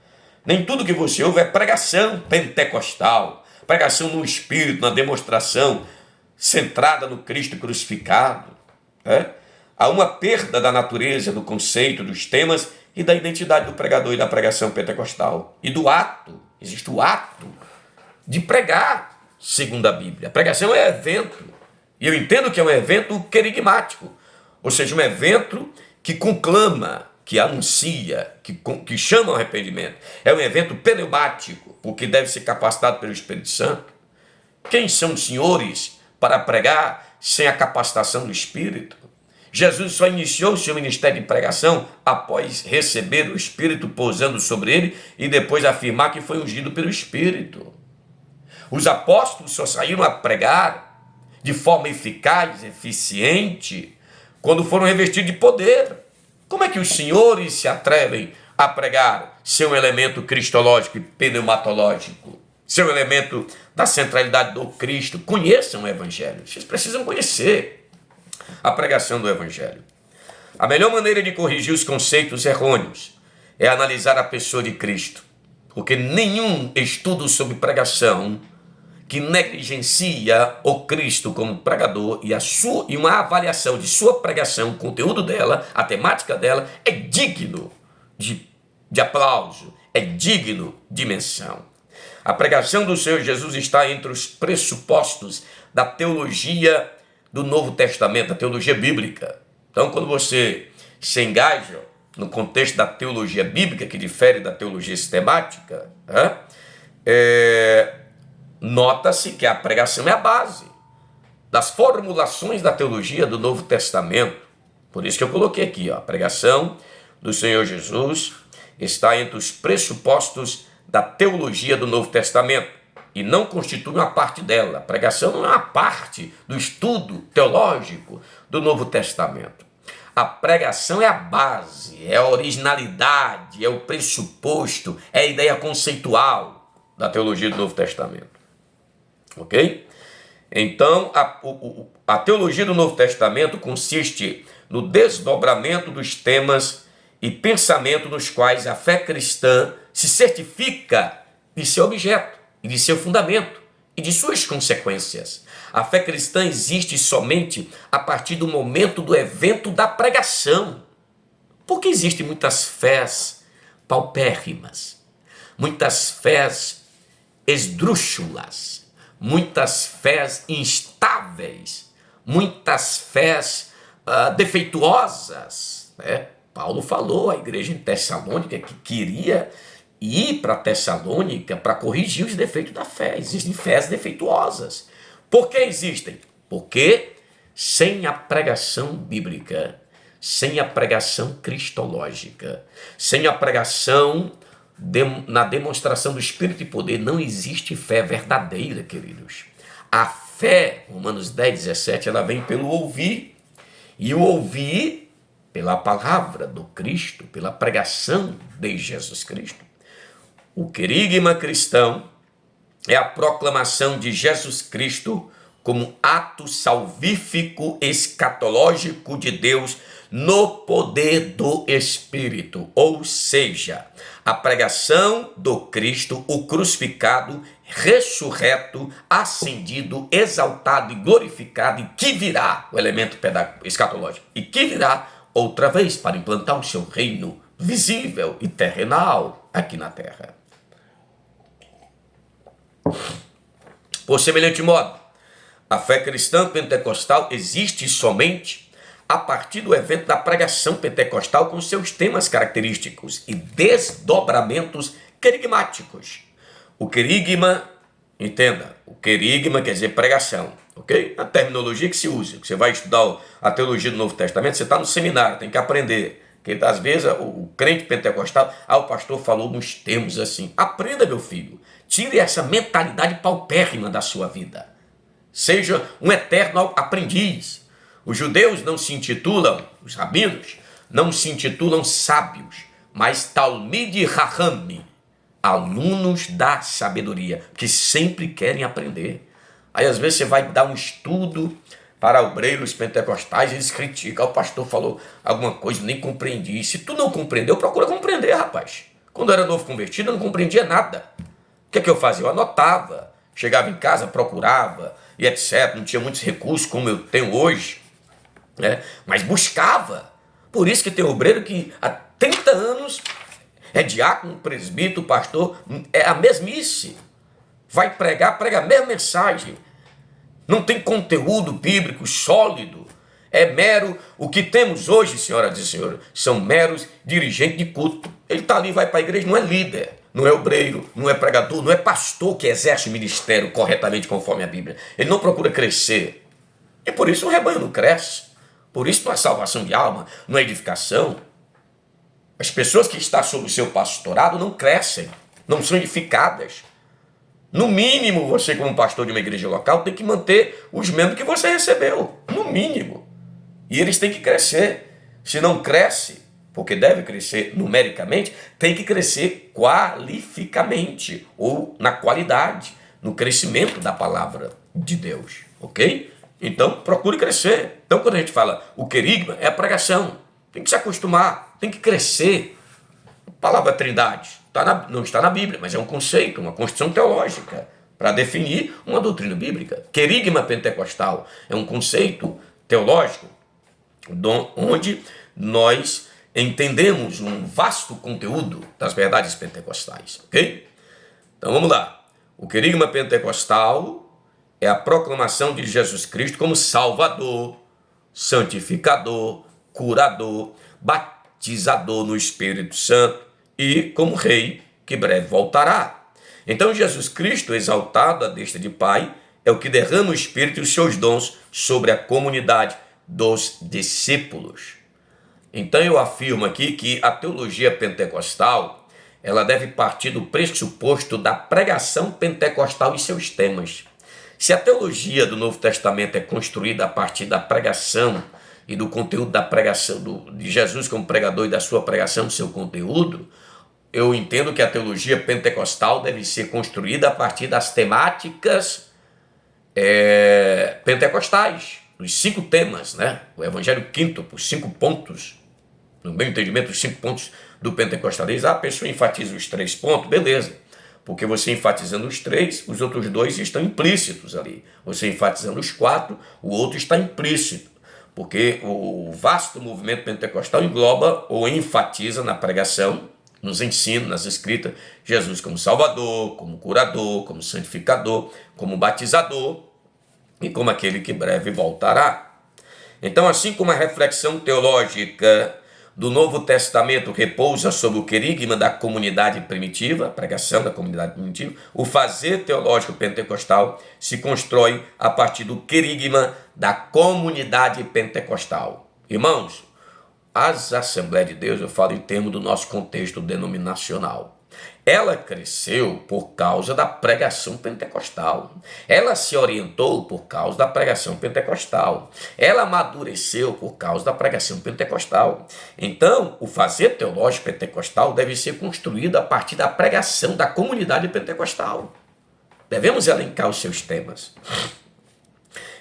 Nem tudo que você ouve é pregação pentecostal. Pregação no Espírito, na demonstração, centrada no Cristo crucificado. Há uma perda da natureza, do conceito, dos temas e da identidade do pregador e da pregação pentecostal. E do ato. Existe o ato de pregar, segundo a Bíblia. A pregação é evento. E eu entendo que é um evento querigmático. Ou seja, um evento que conclama, que anuncia, que chama ao arrependimento. É um evento pneumático, porque deve ser capacitado pelo Espírito Santo. Quem são os senhores para pregar sem a capacitação do Espírito? Jesus só iniciou o seu ministério de pregação após receber o Espírito pousando sobre ele e depois afirmar que foi ungido pelo Espírito. Os apóstolos só saíram a pregar de forma eficaz, eficiente, quando foram revestidos de poder. Como é que os senhores se atrevem a pregar seu elemento cristológico e pneumatológico, seu elemento da centralidade do Cristo? Conheçam o Evangelho. Vocês precisam conhecer a pregação do Evangelho. A melhor maneira de corrigir os conceitos errôneos é analisar a pessoa de Cristo, porque nenhum estudo sobre pregação que negligencia o Cristo como pregador e uma avaliação de sua pregação, o conteúdo dela, a temática dela, é digno de aplauso, é digno de menção. A pregação do Senhor Jesus está entre os pressupostos da teologia do Novo Testamento, da teologia bíblica. Então, quando você se engaja no contexto da teologia bíblica, que difere da teologia sistemática, nota-se que a pregação é a base das formulações da teologia do Novo Testamento. Por isso que eu coloquei aqui, a pregação do Senhor Jesus está entre os pressupostos da teologia do Novo Testamento e não constitui uma parte dela. A pregação não é uma parte do estudo teológico do Novo Testamento. A pregação é a base, é a originalidade, é o pressuposto, é a ideia conceitual da teologia do Novo Testamento. Ok? Então, a teologia do Novo Testamento consiste no desdobramento dos temas e pensamento nos quais a fé cristã se certifica de seu objeto, e de seu fundamento, e de suas consequências. A fé cristã existe somente a partir do momento do evento da pregação. Porque existem muitas fés paupérrimas, muitas fés esdrúxulas, muitas fés instáveis, muitas fés defeituosas, né? Paulo falou à igreja em Tessalônica que queria ir para Tessalônica para corrigir os defeitos da fé. Existem fés defeituosas. Por que existem? Porque sem a pregação bíblica, sem a pregação cristológica, sem a pregação na demonstração do Espírito e poder, não existe fé verdadeira, queridos. A fé, Romanos 10, 17, ela vem pelo ouvir, e o ouvir pela palavra do Cristo, pela pregação de Jesus Cristo. O querigma cristão é a proclamação de Jesus Cristo como ato salvífico escatológico de Deus no poder do Espírito, ou seja, a pregação do Cristo, o crucificado, ressurreto, ascendido, exaltado e glorificado, e que virá, o elemento escatológico, e que virá outra vez para implantar o seu reino visível e terrenal aqui na terra. Por semelhante modo, a fé cristã pentecostal existe somente a partir do evento da pregação pentecostal com seus temas característicos e desdobramentos querigmáticos. O querigma, entenda, o querigma quer dizer pregação, ok? A terminologia que se usa, que você vai estudar a teologia do Novo Testamento, você está no seminário, tem que aprender. Porque às vezes o crente pentecostal, o pastor falou uns termos assim. Aprenda, meu filho, tire essa mentalidade paupérrima da sua vida. Seja um eterno aprendiz. Os judeus não se intitulam, os rabinos, não se intitulam sábios, mas Talmid Raham, alunos da sabedoria, que sempre querem aprender. Aí às vezes você vai dar um estudo para obreiros pentecostais, eles criticam, o pastor falou alguma coisa, nem compreendi. Se tu não compreendeu, procura compreender, rapaz. Quando eu era novo convertido, eu não compreendia nada. O que é que eu fazia? Eu anotava, chegava em casa, procurava, e etc. Não tinha muitos recursos como eu tenho hoje, né? Mas buscava. Por isso que tem obreiro que há 30 anos é diácono, presbítero, pastor, é a mesmice. Vai pregar, prega a mesma mensagem. Não tem conteúdo bíblico sólido. É mero, o que temos hoje, senhoras e senhores, são meros dirigentes de culto. Ele está ali, vai para a igreja, não é líder, não é obreiro, não é pregador, não é pastor que exerce o ministério corretamente conforme a Bíblia. Ele não procura crescer. E por isso o rebanho não cresce. Por isso não é salvação de alma, não é edificação. As pessoas que estão sob o seu pastorado não crescem, não são edificadas. No mínimo, você como pastor de uma igreja local tem que manter os membros que você recebeu, no mínimo. E eles têm que crescer. Se não cresce, porque deve crescer numericamente, tem que crescer qualificamente, ou na qualidade, no crescimento da palavra de Deus, ok? Então, procure crescer. Então, quando a gente fala o querigma, é a pregação. Tem que se acostumar, tem que crescer. A palavra trindade não está na Bíblia, mas é um conceito, uma construção teológica para definir uma doutrina bíblica. Querigma pentecostal é um conceito teológico onde nós entendemos um vasto conteúdo das verdades pentecostais, ok? Então vamos lá. O querigma pentecostal é a proclamação de Jesus Cristo como Salvador, santificador, curador, batizador no Espírito Santo e como Rei que breve voltará. Então Jesus Cristo, exaltado à destra de Pai, é o que derrama o Espírito e os seus dons sobre a comunidade dos discípulos. Então eu afirmo aqui que a teologia pentecostal ela deve partir do pressuposto da pregação pentecostal e seus temas. Se a teologia do Novo Testamento é construída a partir da pregação e do conteúdo da pregação de Jesus como pregador e da sua pregação, do seu conteúdo, eu entendo que a teologia pentecostal deve ser construída a partir das temáticas pentecostais, os 5 temas, né? O Evangelho quíntuple, os 5 pontos, no meu entendimento, os 5 pontos do pentecostalismo. A pessoa enfatiza os 3 pontos, beleza. Porque você enfatizando os 3, os outros 2 estão implícitos ali. Você enfatizando os 4, o outro está implícito. Porque o vasto movimento pentecostal engloba ou enfatiza na pregação, nos ensinos, nas escritas, Jesus como Salvador, como curador, como santificador, como batizador e como aquele que breve voltará. Então, assim como a reflexão teológica do Novo Testamento repousa sobre o querigma da comunidade primitiva, a pregação da comunidade primitiva, o fazer teológico pentecostal se constrói a partir do querigma da comunidade pentecostal. Irmãos, as Assembleias de Deus, eu falo em termos do nosso contexto denominacional, ela cresceu por causa da pregação pentecostal. Ela se orientou por causa da pregação pentecostal. Ela amadureceu por causa da pregação pentecostal. Então, o fazer teológico pentecostal deve ser construído a partir da pregação da comunidade pentecostal. Devemos elencar os seus temas.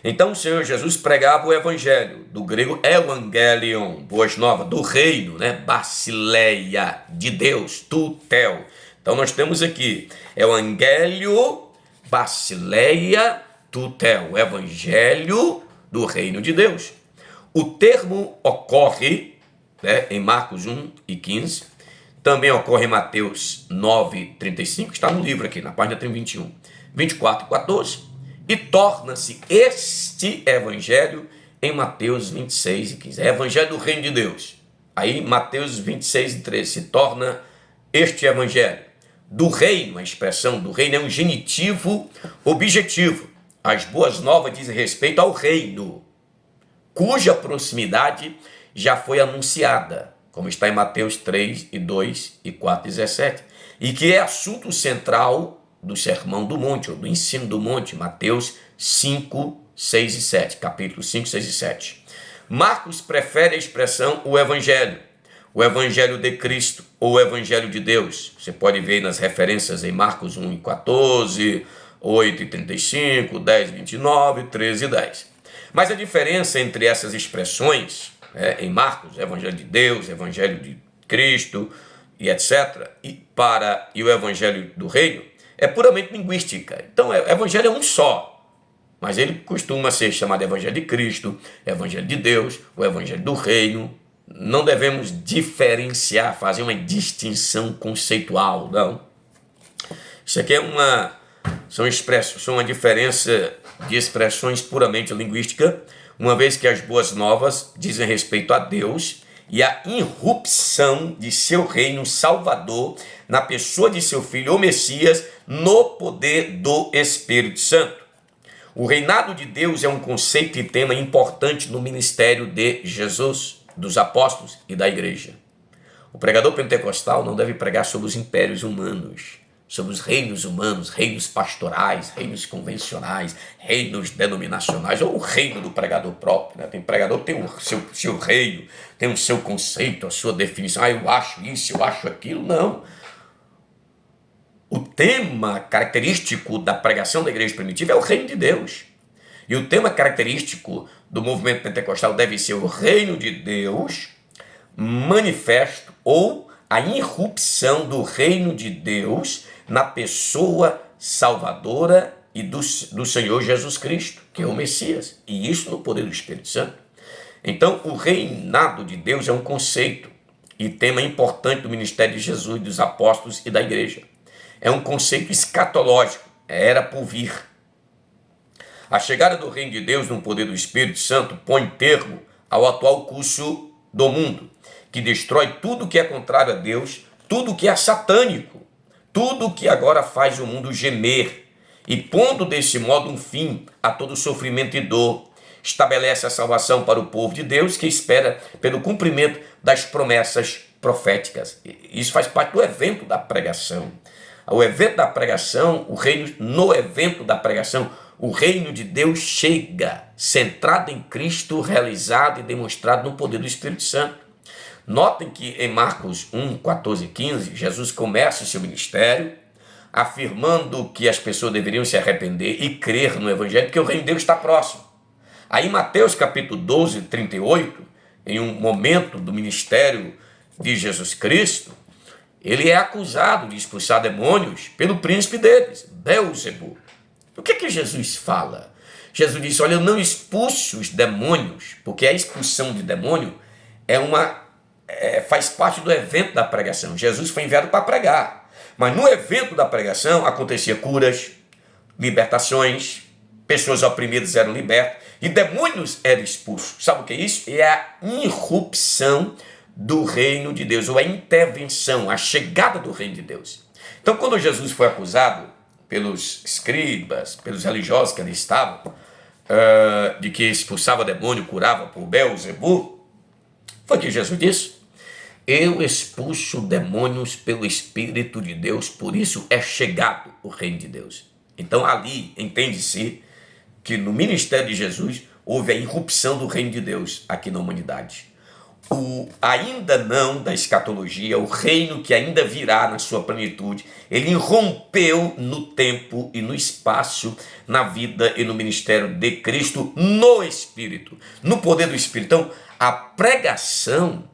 Então o Senhor Jesus pregava o evangelho, do grego evangelion, boas novas, do reino, né? Basileia, de Deus, tutel. Então nós temos aqui evangelho, basileia, tutel, o evangelho do reino de Deus. O termo ocorre, né, em Marcos 1 e 15, também ocorre em Mateus 9, 35, está no livro aqui, na página 21, 24 e 14, e torna-se este evangelho em Mateus 26 e 15. É evangelho do reino de Deus. Aí Mateus 26 e 13 se torna este evangelho do reino. A expressão do reino é um genitivo objetivo. As boas novas dizem respeito ao reino, cuja proximidade já foi anunciada, como está em Mateus 3 e 2 e 4 e 17, e que é assunto central do Sermão do Monte, ou do Ensino do Monte, Mateus 5, 6 e 7, capítulo 5, 6 e 7. Marcos prefere a expressão o Evangelho de Cristo, ou o Evangelho de Deus. Você pode ver nas referências em Marcos 1 e 14, 8 e 35, 10 e 29, 13 e 10. Mas a diferença entre essas expressões, em Marcos, Evangelho de Deus, Evangelho de Cristo, e etc., e o Evangelho do Reino, é puramente linguística. Então, o evangelho é um só, mas ele costuma ser chamado evangelho de Cristo, evangelho de Deus, o evangelho do reino. Não devemos diferenciar, fazer uma distinção conceitual, não. Isso aqui é uma diferença de expressões puramente linguística, uma vez que as boas novas dizem respeito a Deus e a irrupção de seu reino salvador na pessoa de seu Filho, o Messias, no poder do Espírito Santo. O reinado de Deus é um conceito e tema importante no ministério de Jesus, dos apóstolos e da igreja. O pregador pentecostal não deve pregar sobre os impérios humanos, sobre os reinos humanos, reinos pastorais, reinos convencionais, reinos denominacionais, ou o reino do pregador próprio. Né? Tem pregador que tem o seu reino, tem o seu conceito, a sua definição. Eu acho isso, eu acho aquilo. Não. O tema característico da pregação da igreja primitiva é o reino de Deus. E o tema característico do movimento pentecostal deve ser o reino de Deus manifesto, ou a irrupção do reino de Deus na pessoa salvadora e do Senhor Jesus Cristo, que é o Messias, e isso no poder do Espírito Santo. Então, o reinado de Deus é um conceito e tema importante do ministério de Jesus, dos apóstolos e da igreja. É um conceito escatológico, era por vir. A chegada do reino de Deus no poder do Espírito Santo põe termo ao atual curso do mundo, que destrói tudo que é contrário a Deus, tudo que é satânico, tudo que agora faz o mundo gemer, e pondo desse modo um fim a todo sofrimento e dor, estabelece a salvação para o povo de Deus que espera pelo cumprimento das promessas proféticas. Isso faz parte do evento da pregação. O evento da pregação, no evento da pregação, o reino de Deus chega, centrado em Cristo, realizado e demonstrado no poder do Espírito Santo. Notem que em Marcos 1, 14 e 15, Jesus começa o seu ministério, afirmando que as pessoas deveriam se arrepender e crer no Evangelho, porque o reino de Deus está próximo. Aí em Mateus capítulo 12, 38, em um momento do ministério de Jesus Cristo, ele é acusado de expulsar demônios pelo príncipe deles, Beelzebul. O que é que Jesus fala? Jesus diz, olha, eu não expulso os demônios, porque a expulsão de demônio faz parte do evento da pregação. Jesus foi enviado para pregar, mas no evento da pregação acontecia curas, libertações, pessoas oprimidas eram libertas e demônios eram expulsos. Sabe o que é isso? É a irrupção do reino de Deus, ou a intervenção, a chegada do reino de Deus. Então, quando Jesus foi acusado pelos escribas, pelos religiosos que ali estavam, de que expulsava demônio, curava por Beelzebul, foi que Jesus disse, eu expulso demônios pelo Espírito de Deus, por isso é chegado o reino de Deus. Então ali entende-se que no ministério de Jesus houve a irrupção do reino de Deus aqui na humanidade. O ainda não da escatologia, o reino que ainda virá na sua plenitude, ele irrompeu no tempo e no espaço, na vida e no ministério de Cristo, no Espírito, no poder do Espírito. Então, a pregação,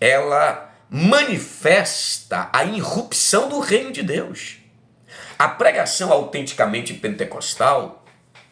ela manifesta a irrupção do reino de Deus. A pregação autenticamente pentecostal,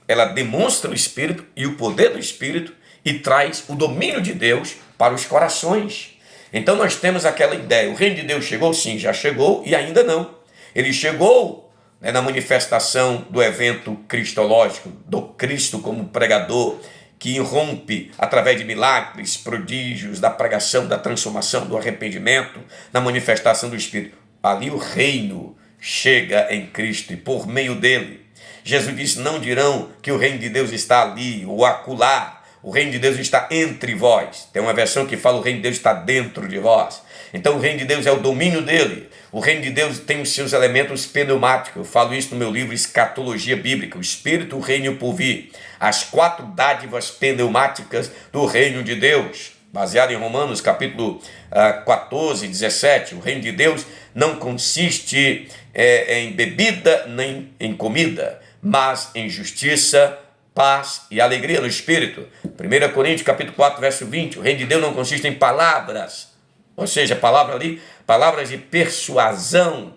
ela demonstra o Espírito e o poder do Espírito e traz o domínio de Deus para os corações. Então nós temos aquela ideia, o reino de Deus chegou? Sim, já chegou e ainda não. Ele chegou na manifestação do evento cristológico, do Cristo como pregador, que irrompe através de milagres, prodígios, da pregação, da transformação, do arrependimento, da manifestação do Espírito. Ali o reino chega em Cristo e por meio dele. Jesus disse, não dirão que o reino de Deus está ali ou acolá. O reino de Deus está entre vós. Tem uma versão que fala o reino de Deus está dentro de vós. Então o reino de Deus é o domínio dele. O reino de Deus tem os seus elementos pneumáticos. Eu falo isso no meu livro Escatologia Bíblica. O Espírito, o reino e o porvir. As 4 dádivas pneumáticas do reino de Deus. Baseado em Romanos capítulo 14, 17. O reino de Deus não consiste em bebida nem em comida, mas em justiça, paz e alegria no Espírito. 1 Coríntios capítulo 4, verso 20. O reino de Deus não consiste em palavras, ou seja, palavras de persuasão,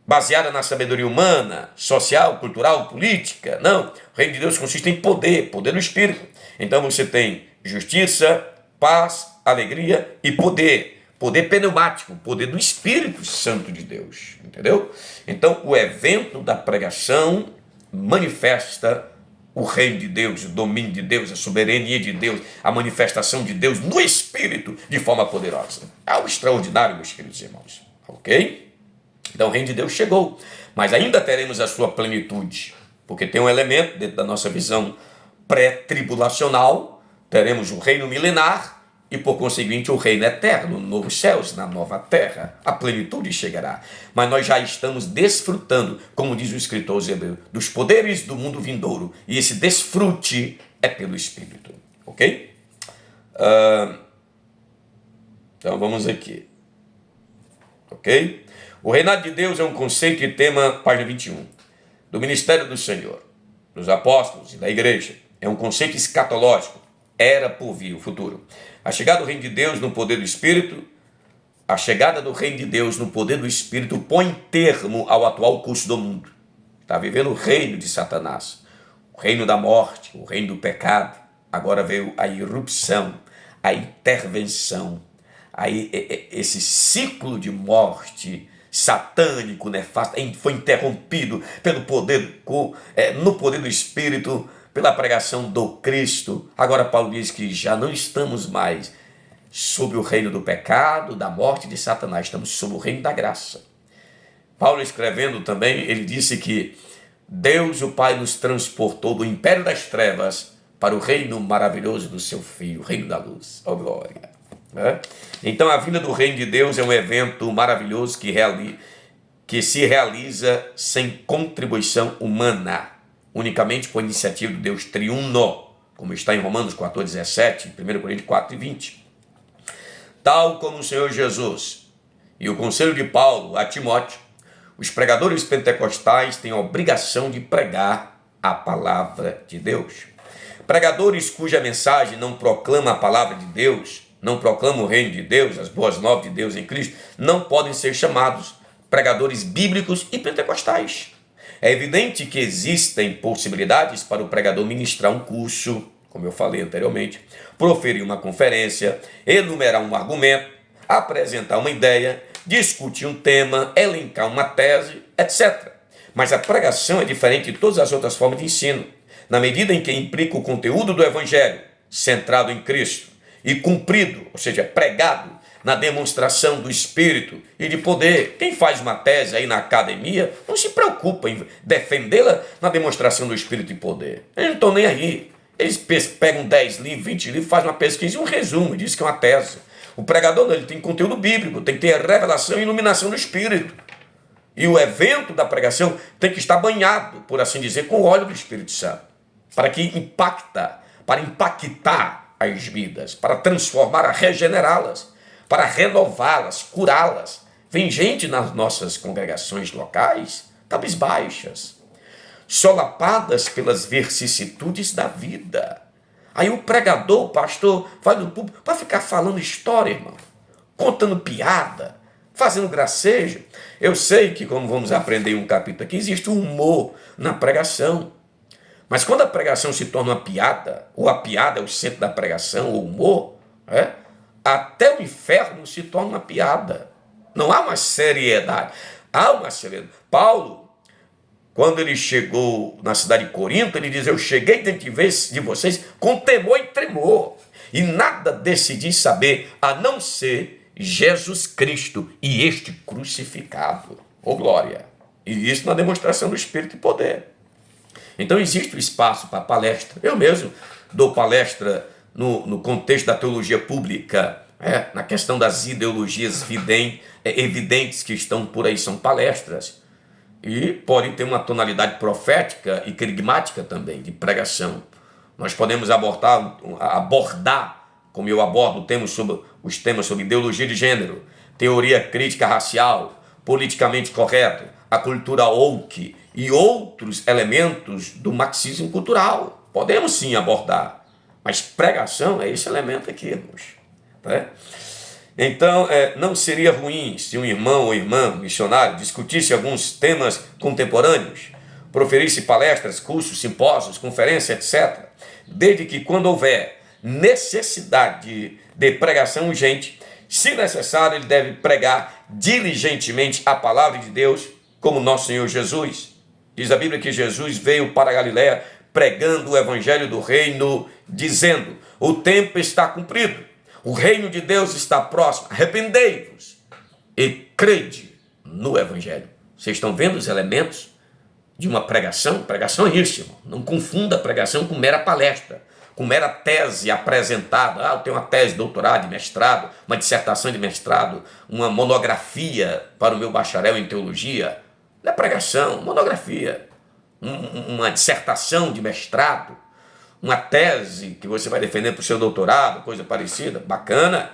baseada na sabedoria humana, social, cultural, política. Não, o reino de Deus consiste em poder do Espírito. Então você tem justiça, paz, alegria e poder. Poder pneumático, poder do Espírito Santo de Deus. Entendeu? Então o evento da pregação manifesta o reino de Deus, o domínio de Deus, a soberania de Deus, a manifestação de Deus no Espírito de forma poderosa. É algo extraordinário, meus queridos irmãos. Ok? Então o reino de Deus chegou, mas ainda teremos a sua plenitude. porque tem um elemento dentro da nossa visão pré-tribulacional, teremos o reino milenar e, por conseguinte, o reino eterno, no novo céus, na nova terra. A plenitude chegará. Mas nós já estamos desfrutando, como diz o escritor aos Hebreus, dos poderes do mundo vindouro. E esse desfrute é pelo Espírito. Ok? Então vamos aqui. Ok? O reinado de Deus é um conceito e tema, página 21, do ministério do Senhor, dos apóstolos e da igreja. É um conceito escatológico. Era por vir, o futuro. A chegada do reino de Deus no poder do Espírito, a chegada do reino de Deus no poder do Espírito põe termo ao atual curso do mundo. Está vivendo o reino de Satanás, o reino da morte, o reino do pecado. Agora veio a irrupção, a intervenção, aí esse ciclo de morte satânico, nefasto, foi interrompido pelo poder, no poder do Espírito, pela pregação do Cristo. Agora Paulo diz que já não estamos mais sob o reino do pecado, da morte de Satanás, estamos sob o reino da graça. Paulo escrevendo também, ele disse que Deus, o Pai, nos transportou do império das trevas para o reino maravilhoso do seu Filho, o reino da luz. Oh, glória! Então a vinda do reino de Deus é um evento maravilhoso que se realiza sem contribuição humana, unicamente por iniciativa do Deus triuno, como está em Romanos 14:17, 1 Coríntios 4:20. Tal como o Senhor Jesus e o conselho de Paulo a Timóteo, os pregadores pentecostais têm a obrigação de pregar a palavra de Deus. Pregadores cuja mensagem não proclama a palavra de Deus, não proclama o reino de Deus, as boas novas de Deus em Cristo, não podem ser chamados pregadores bíblicos e pentecostais. É evidente que existem possibilidades para o pregador ministrar um curso, como eu falei anteriormente, proferir uma conferência, enumerar um argumento, apresentar uma ideia, discutir um tema, elencar uma tese, etc. Mas a pregação é diferente de todas as outras formas de ensino, na medida em que implica o conteúdo do Evangelho, centrado em Cristo, e cumprido, ou seja, pregado, na demonstração do Espírito e de poder. Quem faz uma tese aí na academia não se preocupa em defendê-la na demonstração do Espírito e poder. Eles não estão nem aí. Eles pegam 10 livros, 20 livros, fazem uma pesquisa e um resumo, diz que é uma tese. O pregador não, ele tem conteúdo bíblico, tem que ter a revelação e iluminação do Espírito. E o evento da pregação tem que estar banhado, por assim dizer, com o óleo do Espírito Santo, para impactar as vidas, para transformar, regenerá-las, para renová-las, curá-las. Vem gente nas nossas congregações locais, cabisbaixas, solapadas pelas vicissitudes da vida. Aí o pregador, o pastor, vai no público para ficar falando história, irmão, contando piada, fazendo gracejo. Eu sei que, como vamos aprender em um capítulo aqui, existe um humor na pregação. Mas quando a pregação se torna uma piada, ou a piada é o centro da pregação, ou o humor, até o inferno se torna uma piada. Não há uma seriedade. Há uma seriedade. Paulo, quando ele chegou na cidade de Corinto, ele diz: eu cheguei diante de vocês com temor e tremor, e nada decidi saber a não ser Jesus Cristo e este crucificado. Oh, glória! E isso na demonstração do Espírito e poder. Então existe o espaço para palestra. Eu mesmo dou palestra no contexto da teologia pública, na questão das ideologias evidentes que estão por aí, são palestras. E pode ter uma tonalidade profética e querigmática também, de pregação. Nós podemos abordar, como eu abordo os temas sobre ideologia de gênero, teoria crítica racial, politicamente correto, a cultura woke e outros elementos do marxismo cultural. Podemos sim abordar, mas pregação é esse elemento aqui, irmãos. Então, não seria ruim se um irmão ou irmã missionário discutisse alguns temas contemporâneos, proferisse palestras, cursos, simpósios, conferências, etc., desde que, quando houver necessidade de pregação urgente, se necessário, ele deve pregar diligentemente a palavra de Deus, como nosso Senhor Jesus. Diz a Bíblia que Jesus veio para a Galiléia pregando o evangelho do reino, dizendo: o tempo está cumprido, o reino de Deus está próximo, arrependei-vos e crede no evangelho. Vocês estão vendo os elementos de uma pregação. Pregação é isso, irmão. Não confunda a pregação com mera palestra, com mera tese apresentada. Eu tenho uma tese de doutorado, de mestrado, uma dissertação de mestrado, uma monografia para o meu bacharel em teologia. Não é pregação, monografia. Uma dissertação de mestrado, uma tese que você vai defender para o seu doutorado, coisa parecida. Bacana.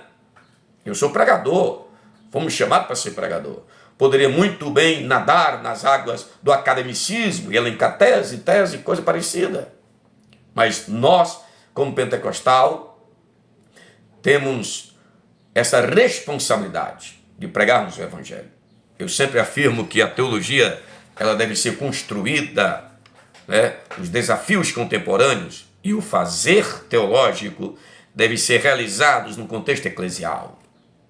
Eu sou pregador. Fomos chamados para ser pregador. Poderia muito bem nadar nas águas do academicismo e elencar tese, coisa parecida. Mas nós, como pentecostal, temos essa responsabilidade de pregarmos o evangelho. Eu sempre afirmo que a teologia ela deve ser construída, né? Os desafios contemporâneos e o fazer teológico deve ser realizados no contexto eclesial,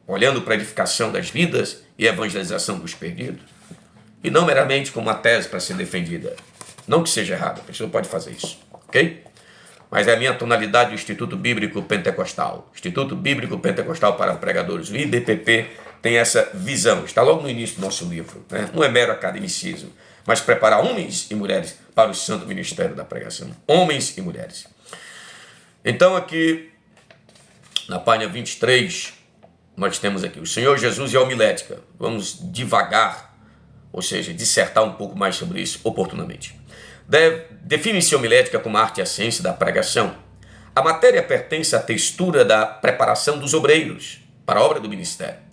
olhando para a edificação das vidas e evangelização dos perdidos, e não meramente como uma tese para ser defendida. Não que seja errado, a pessoa pode fazer isso, ok? Mas é a minha tonalidade do Instituto Bíblico Pentecostal. Instituto Bíblico Pentecostal para Pregadores, o IBPP, tem essa visão. Está logo no início do nosso livro, né? Não é mero academicismo, mas preparar homens e mulheres para o santo ministério da pregação. Homens e mulheres. Então aqui, na página 23, nós temos aqui o Senhor Jesus e a homilética. Vamos devagar, ou seja, dissertar um pouco mais sobre isso oportunamente. Define-se a homilética como a arte e a ciência da pregação. A matéria pertence à textura da preparação dos obreiros para a obra do ministério.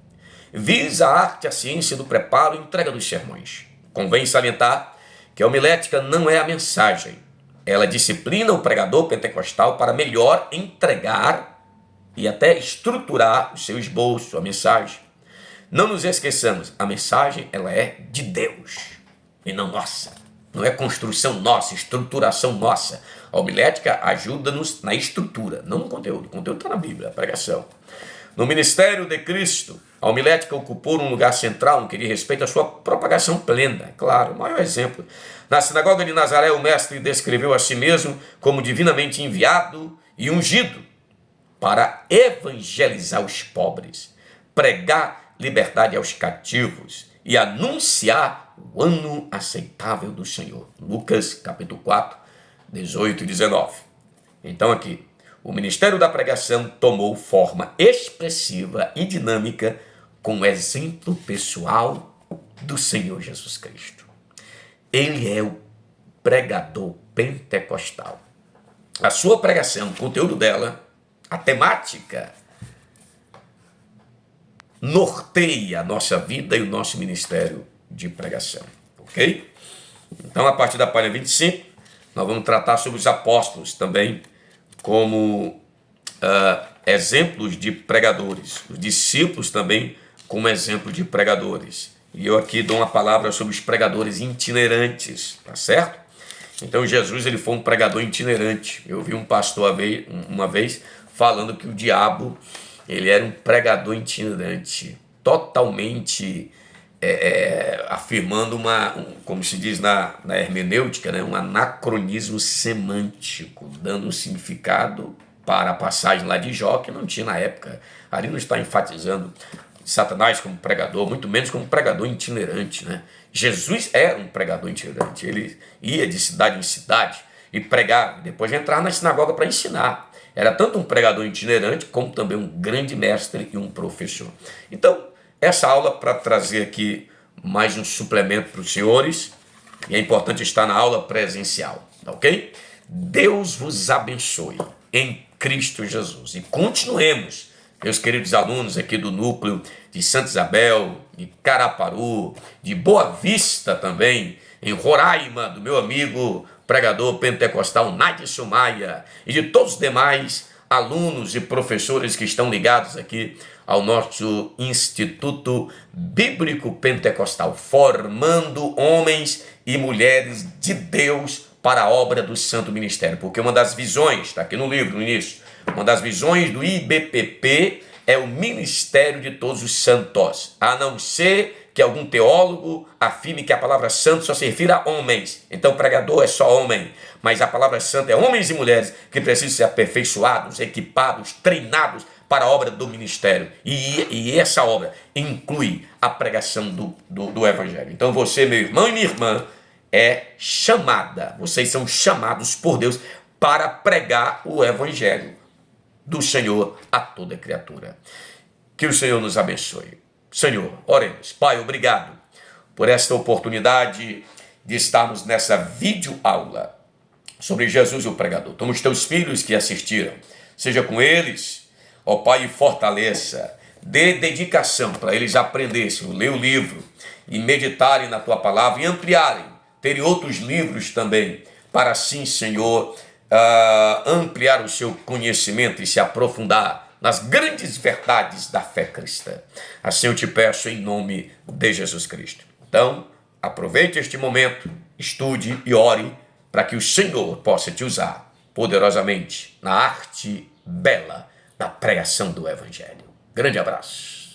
Visa a arte e a ciência do preparo e entrega dos sermões. Convém salientar que a homilética não é a mensagem. Ela disciplina o pregador pentecostal para melhor entregar e até estruturar o seu esboço, a mensagem. Não nos esqueçamos, a mensagem ela é de Deus e não nossa. Não é construção nossa, estruturação nossa. A homilética ajuda-nos na estrutura, não no conteúdo. O conteúdo está na Bíblia, a pregação. No ministério de Cristo, a homilética ocupou um lugar central no que diz respeito à sua propagação plena. Claro, o maior exemplo. Na sinagoga de Nazaré, o mestre descreveu a si mesmo como divinamente enviado e ungido para evangelizar os pobres, pregar liberdade aos cativos e anunciar o ano aceitável do Senhor. Lucas, capítulo 4, 18 e 19. Então aqui, o ministério da pregação tomou forma expressiva e dinâmica com o exemplo pessoal do Senhor Jesus Cristo. Ele é o pregador pentecostal. A sua pregação, o conteúdo dela, a temática, norteia a nossa vida e o nosso ministério de pregação, ok? Então, a partir da página 25, nós vamos tratar sobre os apóstolos também como exemplos de pregadores, os discípulos também como exemplo de pregadores. E eu aqui dou uma palavra sobre os pregadores itinerantes, tá certo? Então, Jesus ele foi um pregador itinerante. Eu vi um pastor uma vez falando que o diabo ele era um pregador itinerante, totalmente afirmando como se diz na hermenêutica, né, um anacronismo semântico, dando um significado para a passagem lá de Jó, que não tinha na época. Ali não está enfatizando Satanás como pregador, muito menos como pregador itinerante, né? Jesus era um pregador itinerante, ele ia de cidade em cidade e pregava, depois entrar na sinagoga para ensinar. Era tanto um pregador itinerante como também um grande mestre e um professor. Então, essa aula para trazer aqui mais um suplemento para os senhores, e é importante estar na aula presencial, ok? Deus vos abençoe em Cristo Jesus. E continuemos, meus queridos alunos aqui do núcleo de Santa Isabel, de Caraparu, de Boa Vista também, em Roraima, do meu amigo pregador pentecostal Nadson Maia, e de todos os demais alunos e professores que estão ligados aqui ao nosso Instituto Bíblico Pentecostal, formando homens e mulheres de Deus para a obra do Santo Ministério. Porque uma das visões, está aqui no livro, no início, uma das visões do IBPP é o ministério de todos os santos, a não ser que algum teólogo afirme que a palavra santo só se refere a homens. Então o pregador é só homem, mas a palavra santo é homens e mulheres que precisam ser aperfeiçoados, equipados, treinados para a obra do ministério. E essa obra inclui a pregação do Evangelho. Então você, meu irmão e minha irmã, é chamada. Vocês são chamados por Deus para pregar o evangelho do Senhor a toda criatura. Que o Senhor nos abençoe. Senhor, oremos. Pai, obrigado por esta oportunidade de estarmos nessa videoaula sobre Jesus o pregador. Toma os teus filhos que assistiram, seja com eles, ó Pai, e fortaleça, dê dedicação para eles aprenderem, ler o livro e meditarem na tua palavra e ampliarem, terem outros livros também, para assim, Senhor, ampliar o seu conhecimento e se aprofundar nas grandes verdades da fé cristã. Assim eu te peço em nome de Jesus Cristo. Então, aproveite este momento, estude e ore para que o Senhor possa te usar poderosamente na arte bela da pregação do Evangelho. Grande abraço.